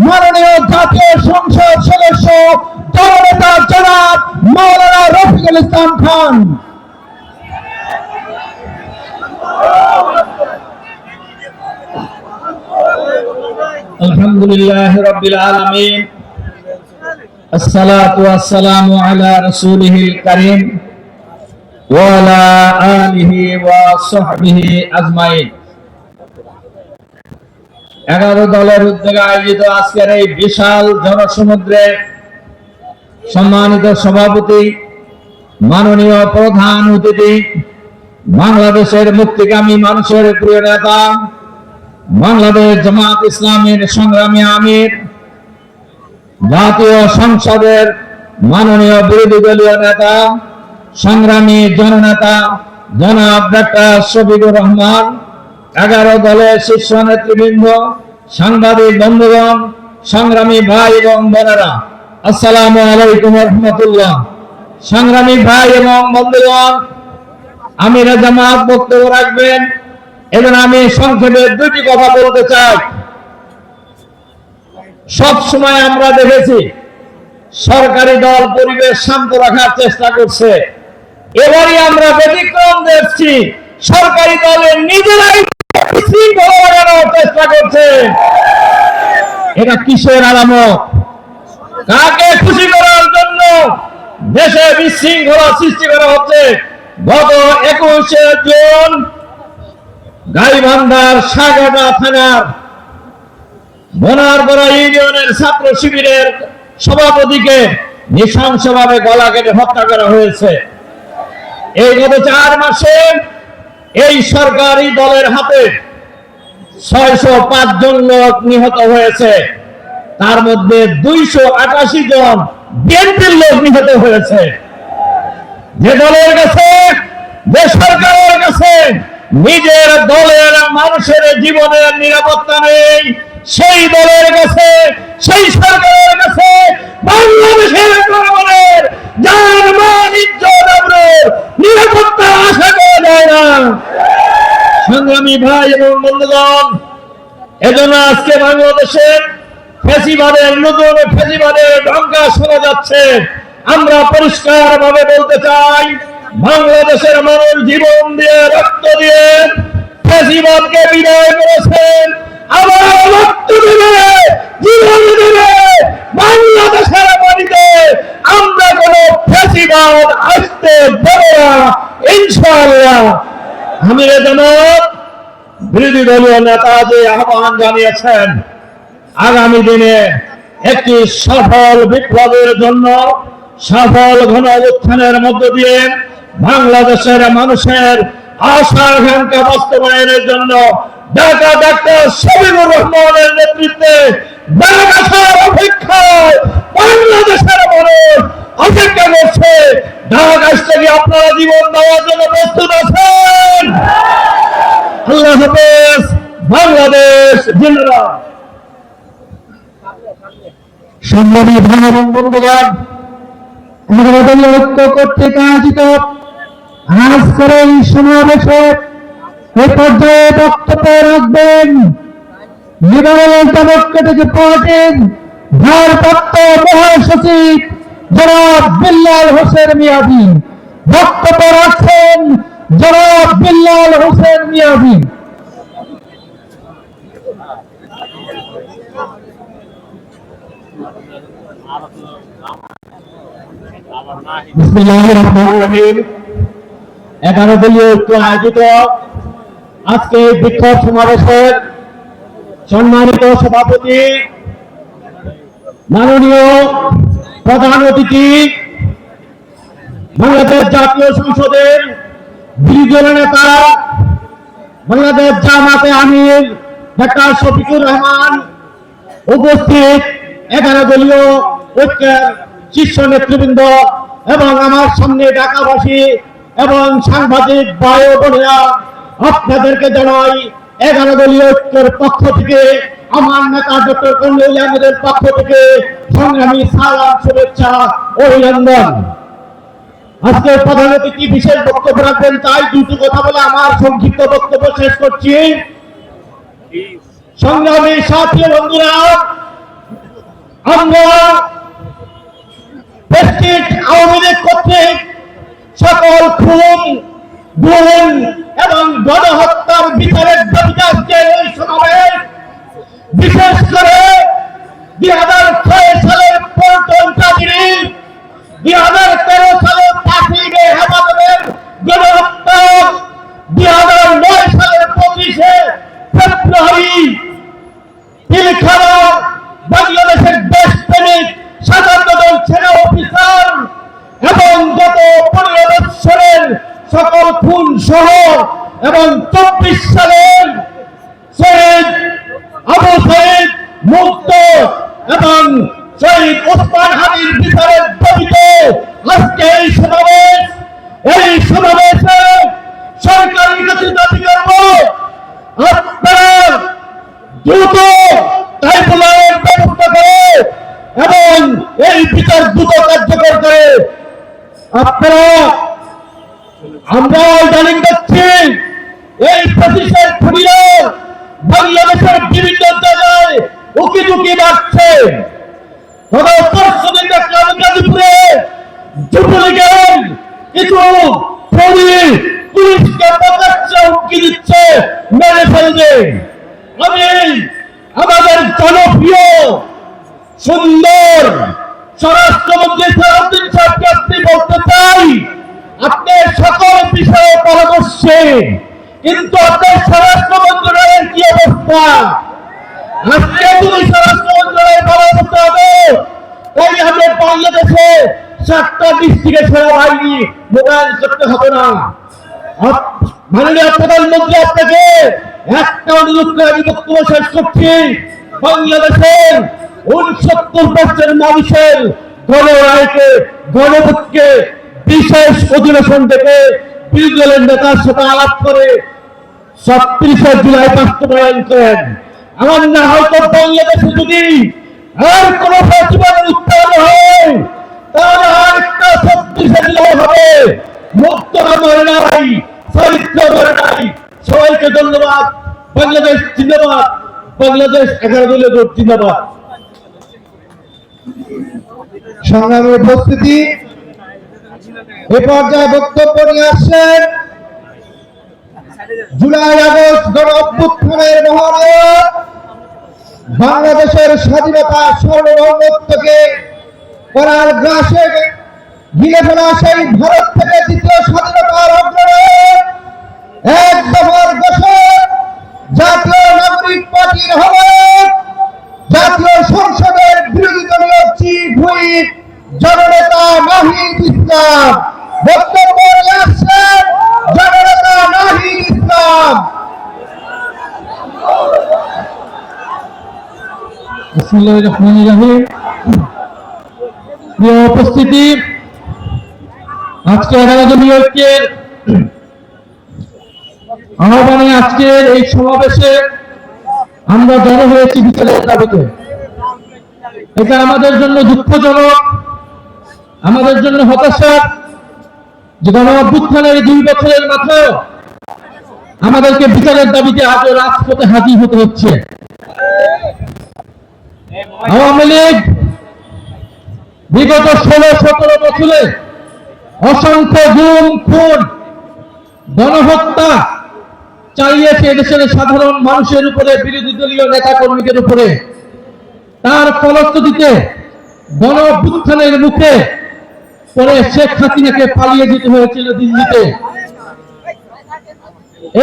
মাননীয় জাতীয় সংসদ সদস্য জননেতা জনাব মাওলানা রফিকুল ইসলাম খান। আলহামদুলিল্লাহ রাব্বিল আলামিন, আসসালাতু ওয়াসসালামু আলা রাসূলিহিল কারীম ওয়া আলা আলিহি ওয়া সাহবিহি আজমাইন। 11 দলের উদ্যোগে আয়োজিত আজকের এই বিশাল জনসমুদ্রে সম্মানিত সভাপতি, মাননীয় প্রধান অতিথি, বাংলাদেশের মুক্তিকামী মানুষের প্রিয় নেতা, বাংলাদেশ জামাত ইসলামীর সংগ্রামী আমির, জাতীয় সংসদের মাননীয় বিরোধী দলীয় নেতা, সংগ্রামী জননেতা জনাব ডক্টর শফিকুর রহমান, 11 দলের শীর্ষ নেতৃবৃন্দ, সাংবাদিক বন্ধুগণ, সংগ্রামী ভাই এবং বোনেরা, আসসালামু আলাইকুম ওয়া রাহমাতুল্লাহ। সংগ্রামী ভাই এবং বন্ধুগণ, আমিরে জামাত বক্তব্য রাখবেন এবং আমি সংক্ষেপে 2টি কথা বলতে চাই। সব সময় আমরা দেখেছি সরকারি দল পরিবেশ শান্ত রাখার চেষ্টা করছে, এবারই আমরা ব্যতিক্রম দেখছি, সরকারি দলের নিজেরাই বিশৃঙ্খলা লাগানোর চেষ্টা করছে। এটা কিসের আলামত? কাকে খুশি করার জন্য দেশে বিশৃঙ্খলা সৃষ্টি করা হচ্ছে গত 21শে জুন গাইবান্ধার সাগাটা থানার বনারপাড়া ইউনিয়নের ছাত্র শিবিরের সভাপতিকে নৃশংসভাবে গলা কেটে হত্যা করা হয়েছে। এই গত 4 মাসে এই সরকারি দলের হাতে 605 জন লোক নিহত হয়েছে, তার মধ্যে 288 জন বিএনপির লোক নিহত হয়েছে। যে দলের কাছে, যে সরকারের কাছে নিজের দলের মানুষের জীবনের নিরাপত্তা নেই, সেই দলের কাছে, সেই সরকারের কাছে বাংলাদেশের জনগণের জান মান ইজ্জত আবরুর নিরাপত্তা আশা করা যায় না। সংগ্রামী ভাই এবং বন্ধুগণ, এজন্য আজকে বাংলাদেশের ফ্যাসিবাদের নতুন ফ্যাসিবাদের ঢঙ্কা শোনা যাচ্ছে। আমরা পরিষ্কার ভাবে বলতে চাই, বাংলাদেশের মানুষ জীবন দিয়ে রক্ত দিয়ে ফ্যাসিবাদকে বিদায় করেছেন, আবার রক্ত দেবে, জীবন দেবে। বাংলাদেশের মাটিতে আমরা কোন ফ্যাসিবাদ আসতে দেব না, ইনশাআল্লাহ। আমিরে জামাত বিরোধী দলীয় নেতা যে আহ্বান জানিয়েছেন, আগামী দিনে একটি সফল বিপ্লবের জন্য, সফল গণ অভ্যুত্থানের মধ্য দিয়ে বাংলাদেশের মানুষের আশা আকাঙ্ক্ষা বাস্তবায়নের জন্য ঢাকা ডাক্তার শফিকুর রহমানের নেতৃত্বে ঢাকার অপেক্ষায় বাংলাদেশের মানুষ অপেক্ষা করছে। ঢাকা থেকে আপনারা জীবন দেওয়ার জন্য প্রস্তুত আছেন? আল্লাহ হাফেজ। বাংলাদেশ জিন্দাবাদ। সংগ্রামী ভাই এবং বন্ধুগণ, আমাদের দলীয় ঐক্য কর্তৃক আয়োজিত আজকের এই সমাবেশে এ পর্যায়ে বক্তব্য রাখবেন লিবারেল ডেমোক্রেটিক পার্টির ভারপ্রাপ্ত মহাসচিব জনাব বিল্লাল হোসেন মিয়াজি। বক্তব্য রাখছেন জনাব বিল্লাল হোসেন মিয়াজি। বিসমিল্লাহির রহমানির রহিম। 11 দলীয় ঐক্য আয়োজিত আজকে বিক্ষোভ সমাবেশের সম্মানিত সভাপতি, মাননীয় প্রধান অতিথি, বাংলাদেশ জাতীয় সংসদের বিরোধী দলের নেতা, বাংলাদেশ জামাতে আমির ডাক্তার শফিকুর রহমান, উপস্থিত 11 দলীয় ঐক্যের শীর্ষ নেতৃবৃন্দ এবং আমার সামনে ঢাকাবাসী এবং সাংবাদিক ভাই ও বোনেরা, আপনাদেরকে জানাই 11 দলীয় ঐক্যের পক্ষ থেকে, আমার নেতা ডক্টর কর্নেল আহমেদের পক্ষ থেকে সংগ্রামী সালাম, শুভেচ্ছা, অভিনন্দন। আজকে প্রধান অতিথি বিশেষ বক্তব্য রাখবেন, তাই দুটি কথা বলে আমার সংক্ষিপ্ত বক্তব্য শেষ করছি। সংগ্রামী সাথী বন্ধুরা, আমরা আওয়ামী লীগ কর্তৃক সকল খুন, গুম এবং গণহত্যার বিচারের দাবিতে আজকে এই সমাবেশ। বিশেষ করে 2006 সালের পল্টন ট্রাজেডি, 2013 সালের 5ই মে হেফাজতের গণহত্যা, 2009 সালের 25শে ফেব্রুয়ারি পিলখানা বাংলাদেশের দেশপ্রেমিক 57 জন সেনা অফিসার এবং গত 15 বছরের সকল খুন সহ এবং 24 সালের শহীদ আবু সাইদ মুক্ত এবং শহীদ ওসমান হাদির বিচারের দাবিতে আজকে এই সমাবেশে সরকারের কাছে দাবি করব, আপনারা দ্রুত ট্রাইব্যুনালের ব্যবস্থা করে এবং এই বিচার দ্রুত কার্যকর করে আপনারা, আমরা জানিয়ে যাচ্ছি এই প্রতিষ্ঠান খুলিয়ে বাংলাদেশের বিভিন্ন জায়গায় উকি বাড়ছে। পরশুদিন দেখলাম গাজীপুরে যুবলীগের কিছু পুলিশকে প্রকাশ্যে হুমকি দিচ্ছে, মেরে ফেলবে। আমি আমাদের জনপ্রিয় সুন্দর স্বরাষ্ট্রমন্ত্রী সালাউদ্দিন সাহেবকে আপনি বলতে চাই, আপনি সকল করছে, কিন্তু আপনার স্বরাষ্ট্র মন্ত্রণালয়ের কি অবস্থা? আজকে তুমি স্বরাষ্ট্র মন্ত্রণালয়ের ভালো করতে হবে, তাই আমাদের বাংলাদেশে 7টা ডিস্ট্রিক্টে সেনাবাহিনী মোতায়েন করতে হবে না। মাননীয় প্রধানমন্ত্রী, আপনাকে একটা অনুরোধ করে আমি বক্তব্য শেষ করছি। বাংলাদেশের 69% মানুষের গণরায়কে, গণভোটকে বিশেষ অধিবেশন থেকে বিরোধী দলের নেতার সাথে আলাপ করে 36শে জুলাই বাস্তবায়ন করেন। আমার না হয়তো বাংলাদেশে যদি আর কোন প্রতিবাদের উত্থান হয়, তাহলে আরেকটা 36শে জুলাই হবে। মুক্ত মরে নাই, চরিত্র মরে নাই। সবাইকে ধন্যবাদ। বাংলাদেশ জিন্দাবাদ, বাংলাদেশ 11 দলীয় জোট জিন্দাবাদ। সংগ্রামী উপস্থিতি, এ পর্যায়ে বক্তব্য নিয়ে আসছেন জুলাই আগস্ট গণ অভ্যুত্থানের মহানায়ক, বাংলাদেশের স্বাধীনতা সার্বভৌমত্বকে করার গ্রাসে গিলে ফেলা সেই ভারত থেকে দ্বিতীয় স্বাধীনতার অগ্রনায়ক, এক দফার ঘোষক, জাতীয় নাগরিক পার্টির আহ্বায়ক, জাতীয় সংসদের বিরোধী দলীয় চিফ হুইপ জননেতা নাহিদ ইসলাম। বক্তব্য নিয়ে আসছেন জননেতা নাহিদ ইসলাম। বিসমিল্লাহির রহমানির রহিম। প্রিয় উপস্থিতি, আজকে 11 দলীয় ঐক্যের আহ্বানে আজকের এই সমাবেশে আমরা জড়ো হয়েছি বিচারের দাবিতে। এটা আমাদের জন্য দুঃখজনক, আমাদের জন্য হতাশার যে গণ অভ্যুত্থানের 2 বছরের মাথায় আমাদেরকে বিচারের দাবিতে আজও রাজপথে হাজির হতে হচ্ছে। আওয়ামী লীগ বিগত 16-17 বছরে অসংখ্য গুম, খুন, গণহত্যা চালিয়েছে এদেশের সাধারণ মানুষের উপরে, বিরোধী দলীয় নেতা কর্মীদের উপরে। তার ফলশ্রুতিতে গণ অভ্যুত্থানের মুখে পরে শেখ হাসিনাকে পালিয়ে যেতে হয়েছিল দিল্লিতে।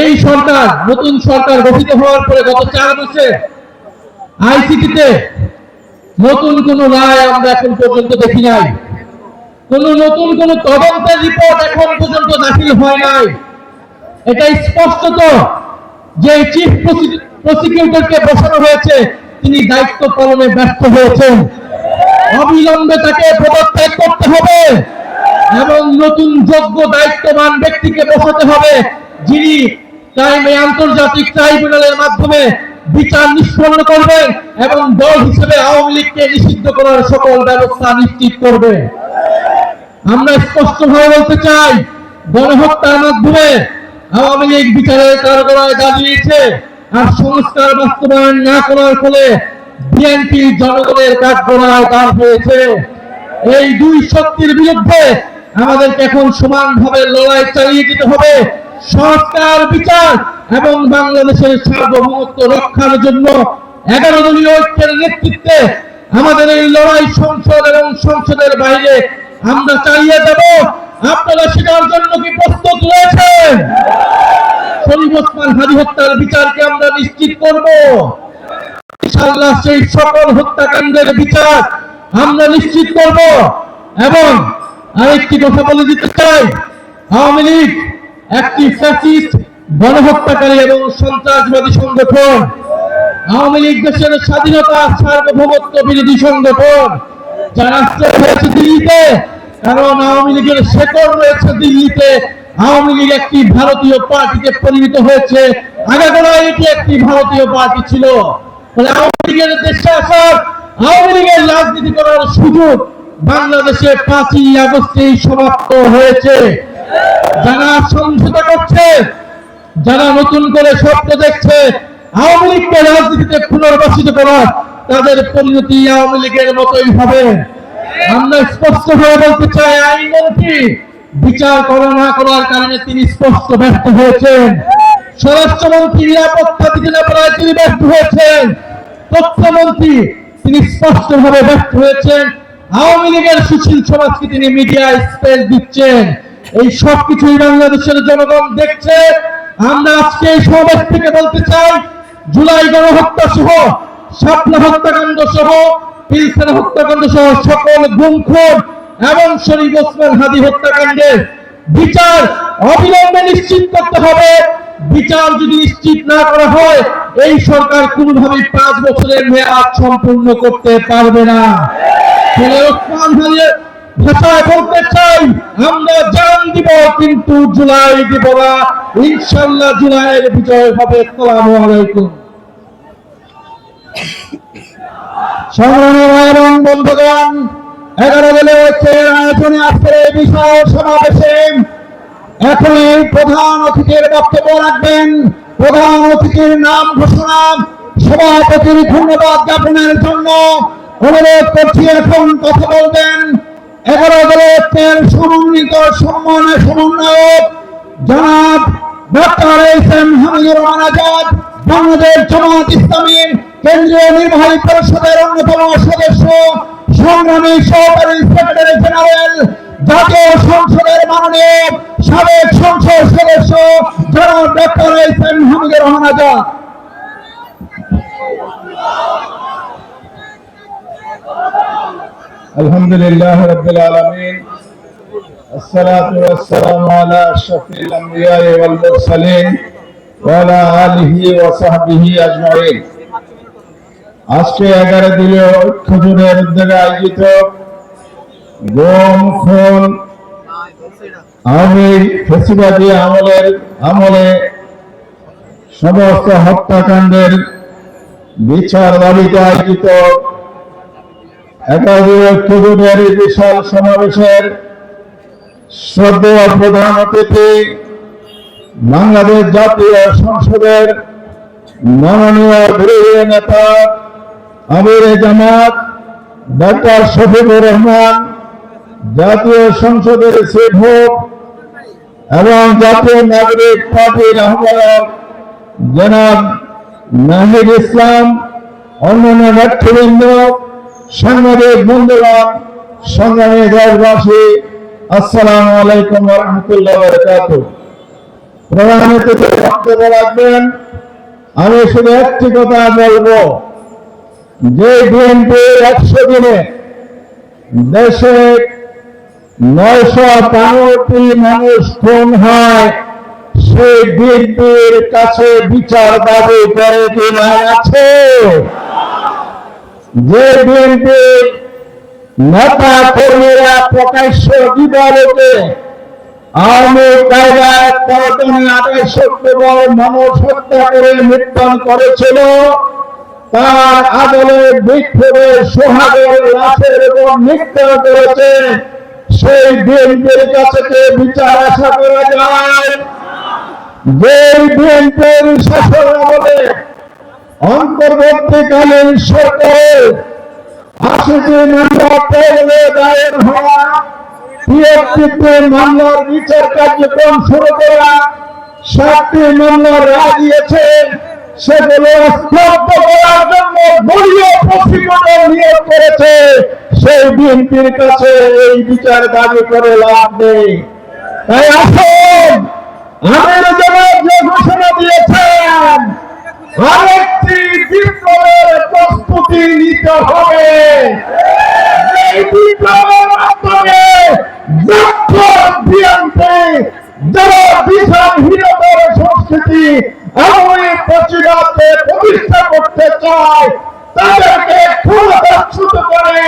এই সরকার, নতুন সরকার গঠিত হওয়ার পরে গত 4 মাসে আইসিটিতে নতুন কোন রায় আমরা এখন পর্যন্ত দেখি নাই। নতুন কোন তদন্তের রিপোর্ট এখন পর্যন্ত দাখিল হয় নাই। এটা স্পষ্টত যে চিফ প্রসিকিউটরকে বসানো হয়েছে তিনি দায়িত্ব পালনে ব্যর্থ হয়েছেন। অবিলম্বে তাকে পদত্যাগ করতে হবে এবং নতুন যোগ্য দায়িত্ববান ব্যক্তিকে বসাতে হবে, যিনি আন্তর্জাতিক ট্রাইব্যুনালের মাধ্যমে বিচার নিষ্পন্ন করবেন এবং দল হিসেবে আওয়ামী লীগকে নিষিদ্ধ করার সকল ব্যবস্থা নিশ্চিত করবে। আমরা স্পষ্টভাবে বলতে চাই, গণহত্যার মাধ্যমে আওয়ামী লীগ বিচারের কারাগারে দাঁড়িয়েছে, আর সংস্কার বাস্তবায়ন না করার ফলে বিএনপি জনগণের কাঠগড়ায় দাঁড় হয়েছে। এই 2 শক্তির বিরুদ্ধে আমাদেরকে এখন সমানভাবে লড়াই চালিয়ে যেতে হবে। সংস্কার, বিচার এবং বাংলাদেশের সার্বভৌমত্ব রক্ষার জন্য 11 দলীয় ঐক্যের নেতৃত্বে আমাদের এই লড়াই সংসদ এবং সংসদের বাইরে আমরা চালিয়ে যাব। আপনারা সেটার জন্য কি প্রস্তুত রয়েছেন? শরীফ ওসমান হাদী হত্যার বিচারকে আমরা নিশ্চিত করব। ইনশাআল্লাহ সেই সকল হত্যাকাণ্ডের বিচার আমরা নিশ্চিত করব। এবং আরেকটি কথা বলে দিতে চাই, আওয়ামী লীগ একটি ফ্যাসিস্ট, গণহত্যাকারী এবং সন্ত্রাসবাদী সংগঠন। আওয়ামী লীগ দেশের স্বাধীনতা, সার্বভৌমত্ব বিরোধী সংগঠন, যারা হয়েছে দিল্লিতে, কারণ আওয়ামী লীগের শেকড় রয়েছে দিল্লিতে। আওয়ামী লীগ একটি ভারতীয় পার্টিতে পরিণত হয়েছে, আগাগোড়ায় এটি একটি ভারতীয় পার্টি ছিল। ফলে আওয়ামী লীগের দেশে আসার, আওয়ামী লীগের রাজনীতি করার সুযোগ বাংলাদেশে 5ই আগস্টেই সমাপ্ত হয়েছে। যারা সমঝোতা করছে, যারা নতুন করে স্বপ্ন দেখছে আওয়ামী লীগকে রাজনীতিতে পুনর্বাসিত করার, তাদের পরিণতি আওয়ামী লীগের মতোই হবে। আমরা স্পষ্ট হয়ে বলতে চাই, আইনমন্ত্রী বিচার করা না করার কারণে তিনি স্পষ্ট ব্যর্থ হয়েছেন। স্বরাষ্ট্রমন্ত্রী নিরাপত্তা দিতে না পারায় তিনি ব্যর্থ হয়েছেন। তথ্যমন্ত্রী তিনি স্পষ্টভাবে ব্যর্থ হয়েছেন। আওয়ামী লীগের সুশীল সমাজকে তিনি মিডিয়ায় স্পেস দিচ্ছেন। এই সব কিছুই বাংলাদেশের জনগণ দেখছে। আমরা আজকে এই সমাবেশ থেকে বলতে চাই, জুলাই গণহত্যা সহ, শাপলা হত্যাকাণ্ড সহ, পিলখানা হত্যাকাণ্ড সহ সকল গুমখোর এবং শরীফ ওসমান হাদি হত্যাকাণ্ডের বিচার অবিলম্বে নিশ্চিত করতে হবে। বিচার যদি নিশ্চিত না করা হয়, এই সরকার কোনোভাবেই 5 বছরের মেয়াদ সম্পূর্ণ করতে পারবে না। ওসমান হাদির ভাষায় বলতে চাই, আমরা জান দিব কিন্তু জুলাই দিব না। ইনশাআল্লাহ জুলাইয়ের বিজয় হবে। আসসালামু আলাইকুম। সংগ্রামী এবং বন্ধুগণ, 11 দলীয় ঐক্যের আয়োজনে আজকের এই বিশাল সমাবেশে এখনই প্রধান অতিথির বক্তব্য রাখবেন। প্রধান অতিথির নাম ঘোষণা, সভাপতির ধন্যবাদ জ্ঞাপনের জন্য অনুরোধ করছি এখন কথা বলবেন 11 দলীয় ঐক্যের সমন্বিত সমন্বয়ক জনাব ডক্টর এস.এম. হামিদুর রহমান আজাদ, বাংলাদেশ জামাত ইসলামীর কেন্দ্রীয় নির্বাহী পরিষদের অন্যতম সদস্য, সংগ্রামী সহকারী সেক্রেটারি জেনারেল, জাতীয় সংসদের মাননীয় সাবেক সংসদ সদস্য জনাব ডক্টর এস.এম. হামিদুর রহমান আজাদ। আলহামদুলিল্লাহ রাব্বিল আলামিন, আসসালাতু ওয়াসসালামু আলা আশরাফিল আমবিয়া ওয়াল মুরসালিন ওয়া আলা আলিহি ওয়া সাহবিহি আজমাইন। আজকে 11 দলীয় ঐক্য জোটের উদ্যোগে আয়োজিত গুম, খুন, আওয়ামী ফ্যাসিবাদী আমলে সমস্ত হত্যাকাণ্ডের বিচার দাবিতে আয়োজিত 11 দলীয় ঐক্য জোটের এই বিশাল সমাবেশের শ্রদ্ধেয় প্রধান অতিথি, বাংলাদেশ জাতীয় সংসদের মাননীয় বিরোধী নেতা আমির জামাত ডক্টর শফিকুর রহমান, জাতীয় সংসদের চিফ হুইপ এবং জাতীয় নাগরিক পার্টির আহ্বায়ক জনাব নাহিদ ইসলাম, অন্যান্য নেতৃবৃন্দ, সাংবাদিক বন্ধুগণ, সংগ্রামী দেশবাসী, আসসালামু আলাইকুম ওয়া রাহমাতুল্লাহি ওয়া বারাকাতুহু। প্রধান অতিথি বক্তব্য রাখবেন। আমি শুধু একটি কথা বলবো, যে বিএনপির 100 দিনে দেশে 915টি মানুষ খুন হয়, সেই বিএনপির কাছে বিচার দাবি করে কি না আছে? যে বিএনপির নেতা কর্মীরা প্রকাশ্য দিবালোকে আওয়ামী কায়দায় পল্টনে 28 অক্টোবর মানুষ হত্যা করে নির্যাতন করেছিল, তার আদলে বিক্ষোভে সোহাগের লাশের উপর নির্যাতন করেছে, সেই বিএনপির কাছে বিচার আশা করা যায়? যে বিএনপির শাসন আমলে অন্তর্বর্তীকালীন সরকার 80টি মামলা পড়লে দায়ের হওয়া 73টি মামলার বিচার কার্যক্রম শুরু করা, 7টি মামলার রায় দিয়েছে, সেগুলো স্তব্ধ করার জন্য দলীয় প্রসিকিউটর নিয়োগ করেছে। সেই বিএনপির কাছে এই বিচার দাবি করে লাভ নেই। তাই আসুন, আমির জামাত যে ঘোষণা দিয়েছেন, আরেকটি বিপ্লবের প্রস্তুতি নিতে হবে। এই বিপ্লবের মাধ্যমে যারা বিচারহীনতার সংস্কৃতি আওয়ামী প্রতিবাদে প্রতিষ্ঠা করতে চায়, তাদেরকে ক্ষমতাচ্যুত করে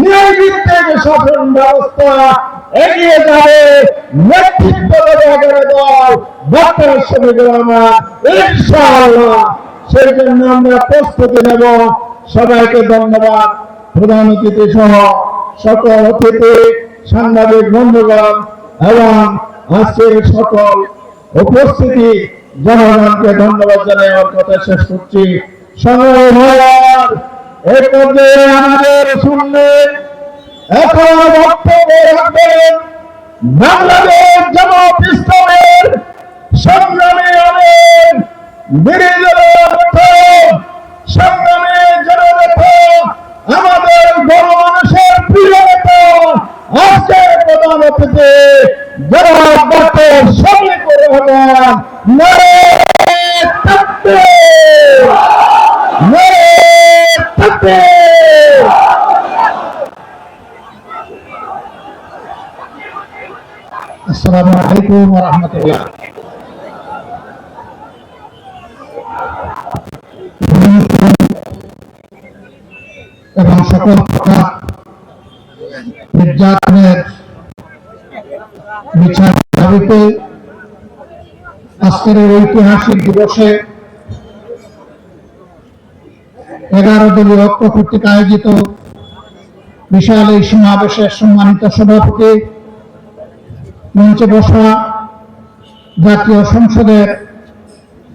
ন্যায়ভিত্তিক শাসন ব্যবস্থা এগিয়ে যাবে। নেতৃত্ব দেবে 11 দল, ডক্টর শফিকুর রহমান, ইনশাআল্লাহ। সেই জন্য আমরা প্রস্তুতি নেব। সবাইকে ধন্যবাদ। প্রধান অতিথি সহ সকল অতিথি, সাংবাদিক বন্ধুগণ এবং আজকের সকল উপস্থিতি জনগণকে ধন্যবাদ জানাই আমার কথা শেষ করছি। এই পর্যায়ে আমাদের শুনলে এখন বক্তব্য রাখবেন বাংলাদেশ জামাত ইসলামের সংগ্রামী আমির, বিরোধী সংগ্রামী জননেতা, আমাদের গণমানুষের প্রিয় নেতা, আজকের প্রধান অতিথি যারা জনগণ নারে তাকবীর, নারে তাকবীর। আসসালামু আলাইকুম ওয়া রাহমাতুল্লাহ। এবং সকল প্রকার নির্যাতনের বিচার দাবিতে আজকের এই ঐতিহাসিক দিবসে 11 দলীয় ঐক্য কর্তৃক আয়োজিত বিশাল এই সমাবেশের সম্মানিত সভাপতি, মঞ্চে বসা জাতীয় সংসদের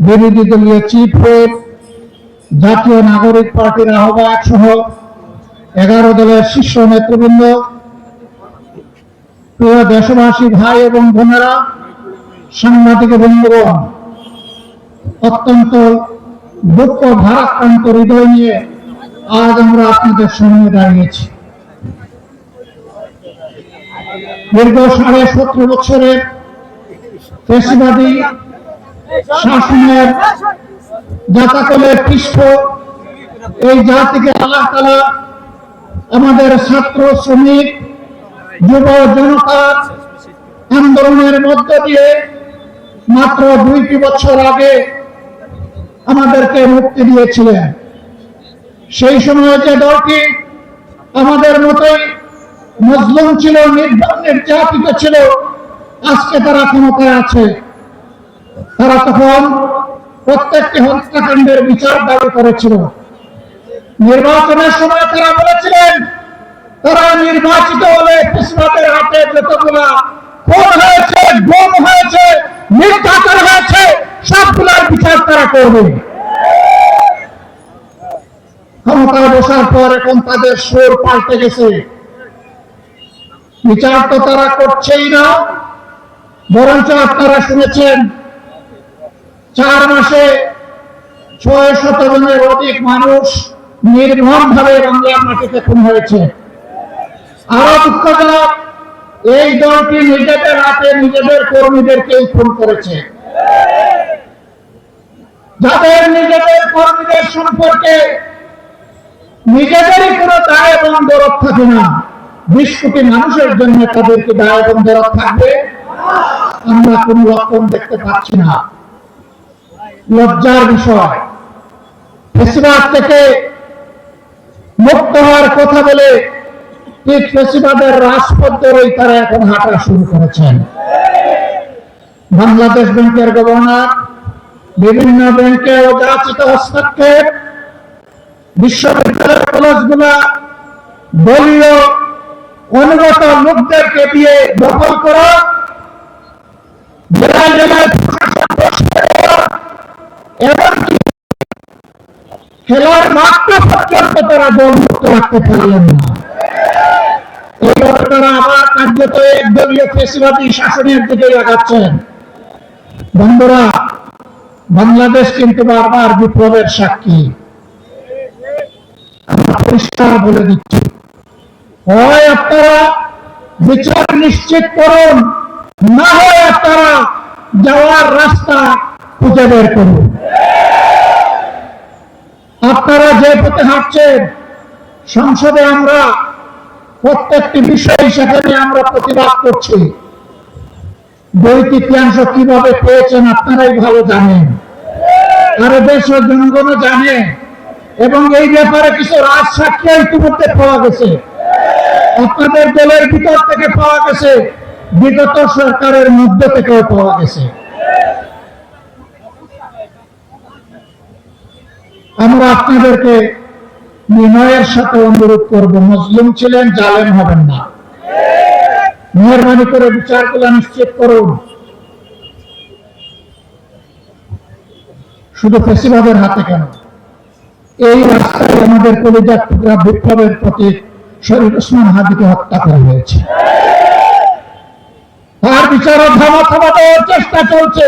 বিরোধী দলীয় চিফ হুইপ, জাতীয় নাগরিক পার্টির আহ্বায়ক সহ 11 দলের শীর্ষ নেতৃবৃন্দ, প্রিয় দেশবাসী ভাই এবং বোনেরা, সাংবাদিক বন্ধুগণ, অত্যন্ত দুঃখ ভারাক্রান্ত হৃদয় নিয়ে আজ আমরা আপনাদের সামনে দাঁড়িয়েছি। দীর্ঘ 17.5 বছরের ফ্যাসিবাদী শাসনের জাতাকলের পৃষ্ঠ এই জাতিকে আল্লাহ তাআলা আমাদের ছাত্র, শ্রমিক, যুব জনতার আন্দোলনের মধ্য দিয়ে মাত্র 2টি বছর আগে আমাদেরকে মুক্তি দিয়েছিলেন। সেই সময় যে দলটি আমাদের মতোই মজলুম ছিল, নির্যাতিত ছিল, আজকে তারা ক্ষমতায় আছে। তারা তখন প্রত্যেকটি হত্যাকাণ্ডের বিচার দাবি করেছিল। নির্বাচনের সময় তারা বলেছিলেন তারা নির্বাচিত হলে ফ্যাসিবাদের হাতে যতগুলা খুন হয়েছে, গুম হয়েছে, নির্যাতন হয়েছে, সবগুলার বিচার তারা করবে। ক্ষমতায় বসার পর এখন তাদের সুর পাল্টে গেছে। বিচার তো তারা করছেই না, বরঞ্চ আপনারা শুনেছেন 4 মাসে 600 জনের অধিক মানুষ নির্মমভাবে বাংলার মাটিতে খুন হয়েছে। আরো দুঃখজনক, এই দলটি নিজেদের হাতে নিজেদের কর্মীদেরকেই খুন করেছে। যাদের নিজেদের কর্মীদের সম্পর্কে নিজেদেরই কোনো দায় এবং দরদ থাকে না, 20 কোটি মানুষের জন্য তাদেরকে দায় এবং দরদ থাকবে, আমরা কোন লক্ষণ দেখতে পাচ্ছি না। লজ্জার বিষয়, ফ্যাসিবাদ থেকে মুক্ত হওয়ার কথা বলে ঠিক ফ্যাসিবাদের রাজপথ ধরেই তারা এখন হাঁটা শুরু করেছেন। বাংলাদেশ ব্যাংকের গভর্নর, বিভিন্ন ব্যাংকে অযাচিত হস্তক্ষেপ, বিশ্ববিদ্যালয় কলেজগুলা দলীয় অনুগত লোকদেরকে দিয়ে দখল করা, জেলায় জেলায় এমনকি খেলার মাত্র পর্যন্ত তারা দলমুক্ত রাখতে পারলেন না। এইভাবে তারা আবার কার্যত একদলীয় ফ্যাসিবাদী শাসনের দিকে আগাচ্ছেন। বন্ধুরা, বাংলাদেশ কিন্তু বারবার বিপ্লবের সাক্ষী। আমরা পরিষ্কার বলে দিচ্ছি, হয় আপনারা বিচার নিশ্চিত করুন, না হয় আপনারা যাওয়ার রাস্তা খুঁজে বের করুন। আপনারা যে পথে হাঁটছেন, সংসদে আমরা প্রত্যেকটি বিষয় সেখানে আমরা প্রতিবাদ করছি। 2/3 কিভাবে পেয়েছেন আপনারাই ভালো জানেন, আর দেশের জনগণও জানে। এবং এই ব্যাপারে কিছু রাজসাক্ষী ইতিমধ্যে পাওয়া গেছে, আপনাদের দলের ভিতর থেকে পাওয়া গেছে, বিগত সরকারের মধ্যে থেকেও পাওয়া গেছে। আমরা আপনাদেরকে বিনয়ের সাথে অনুরোধ করব, মজলুম ছিলেন, জালেম হবেন না। মেহরবানি করে বিচারগুলো নিশ্চিত করুন। শুধু ফ্যাসিবাদের হাতে কেন, এই রাস্তায় আমাদের কলিজার টুকরা বিপ্লবের প্রতীক শরীফ ওসমান হাদিকে হত্যা করা হয়েছে। তার বিচারও থামা দেওয়ার চেষ্টা চলছে।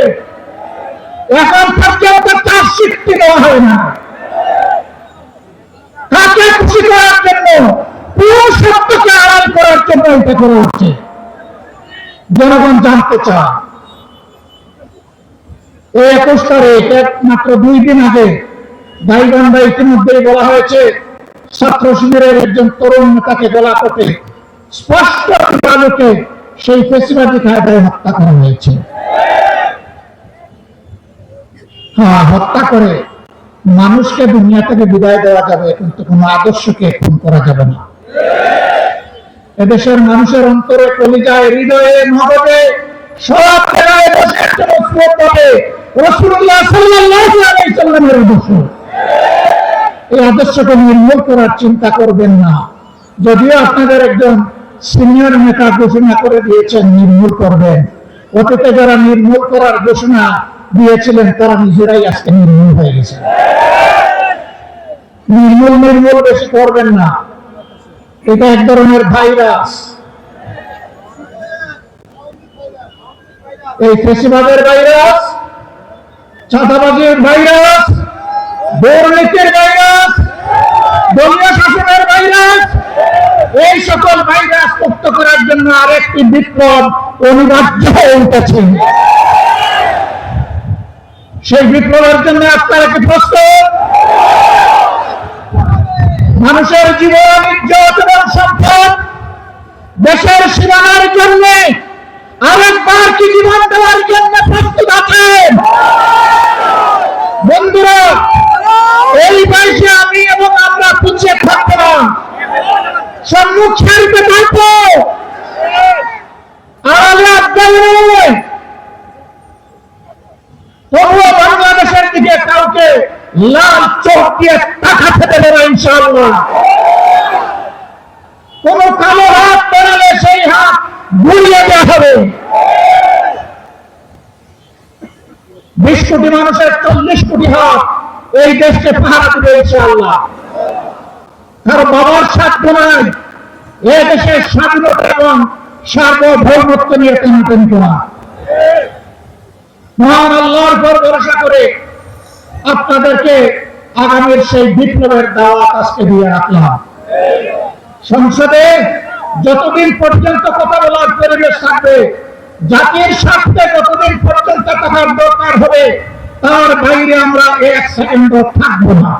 এখন পর্যন্ত তার স্বীকৃতি দেওয়া হয় না। তাকে খুশি করার জন্য, পুরো সত্যকে আড়াল করার জন্য এটা করা হচ্ছে। জনগণ জানতে চায় এই 21 তারিখ মাত্র 2 দিন আগে গাইবান্ধা ইতিমধ্যেই বলা হয়েছে ছাত্র শিবিরের একজন তরুণ নেতাকে গলা কেটে স্পষ্ট আলোকে সেই ফেসিবাদী কায়দায় হত্যা করা হয়েছে। হ্যাঁ, হত্যা করে মানুষকে দুনিয়া থেকে বিদায় দেওয়া যাবে, কিন্তু কোন আদর্শকে খুন করা যাবে না। এদেশের মানুষের অন্তরে, কলিজায়, হৃদয়ে, মগজে সব জায়গায় রাসূলুল্লাহ সাল্লাল্লাহু আলাইহি সাল্লামের আদর্শ। এই আদর্শকে নির্মূল করার চিন্তা করবেন না। যদিও আপনাদের একজন সিনিয়র নেতা ঘোষণা করে দিয়েছেন নির্মূল করবেন, অতীতে যারা নির্মূল করার ঘোষণা দিয়েছিলেন তারা নিজেরাই আজকে নির্মূল হয়ে গেছে। নির্মূল বেশি করবেন না, এটা এক ধরনের ভাইরাস। এই ফেসিবাদের ভাইরাস, চাঁদাবাজির ভাইরাস, দুর্নীতির ভাইরাস, দলীয় শাসনের ভাইরাস, এই সকল ভাইরাস মুক্ত করার জন্য আরেকটি বিপ্লব অনিবার্য হয়ে উঠেছে। সেই বিপ্লবের জন্য আপনারা কি প্রস্তুত? মানুষের জীবন, ইজ্জত এবং সম্পদ দেশের সীমানার জন্য আরেকবার কি জীবন দেওয়ার জন্য প্রস্তুত আছেন? বন্ধুরা, এই বয়সে আমি এবং আমরা পিছিয়ে থাকবো না, সম্মুখ সারিতে থাকবো। আড়ালে আব্দাল তবুও বাংলাদেশের দিকে কাউকে লাল চোখ দিয়ে তাকাতে দেবে না ইনশাআল্লাহ। কোন কালো হাত বেরোলে সেই হাত ঘুরিয়ে দেওয়া হবে। 20 কোটি মানুষের 40 কোটি হাত এই দেশকে পাহারা দেবে ইনশাআল্লাহ। কারো বাবার স্বার্থ নাই এ দেশের স্বাধীনতা এবং সার্বভৌমত্ব নিয়ে টানাটানি করা। মহান আল্লাহর উপর ভরসা করে আপনাদেরকে আগামীর সেই বিপ্লবের দাওয়াত আজকে দিয়ে রাখলাম। সংসদে যতদিন পর্যন্ত কথা বলার পরিবেশ থাকবে, জাতির স্বার্থে যতদিন পর্যন্ত থাকার দরকার হবে, তার বাইরে আমরা 1 সেকেন্ডও থাকবো না।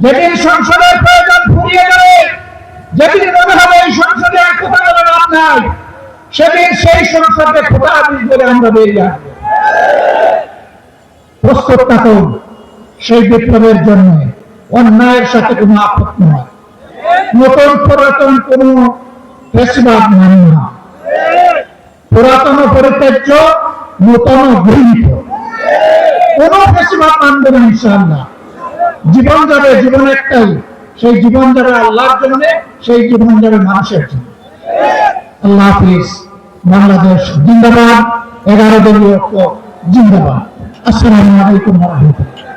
যেদিন সংসদের প্রয়োজন ফুরিয়ে যাবে, যেদিন মনে হবে এই সংসদে আর কথা বলার লাভ নাই, সেদিন সেই সংসদে খোটা আদেশ বলে আমরা বেরিয়ে আসবো। প্রস্তুত থাকুন সেই বিপ্লবের জন্য। অন্যায়ের সাথে কোনো আপত্তি নয়, নতুন পুরাতন কোন ফেসিবাদ মানে না। পুরাতন পরিত্যাজ্য, নতুন গৃহীত, কোন ফেসিবাদ মানবে না ইনশাআল্লাহ। জীবন যাবে, জীবন একটাই, সেই জীবন যাবে আল্লাহর জন্য, সেই জীবন যাবে মানুষের জন্য। আল্লাহ হাফিজ। বাংলাদেশ জিন্দাবাদ। 11 দলীয় ঐক্য জিন্দাবাদ। আসসালামু আলাইকুম ওয়া রাহমাতুল্লাহ।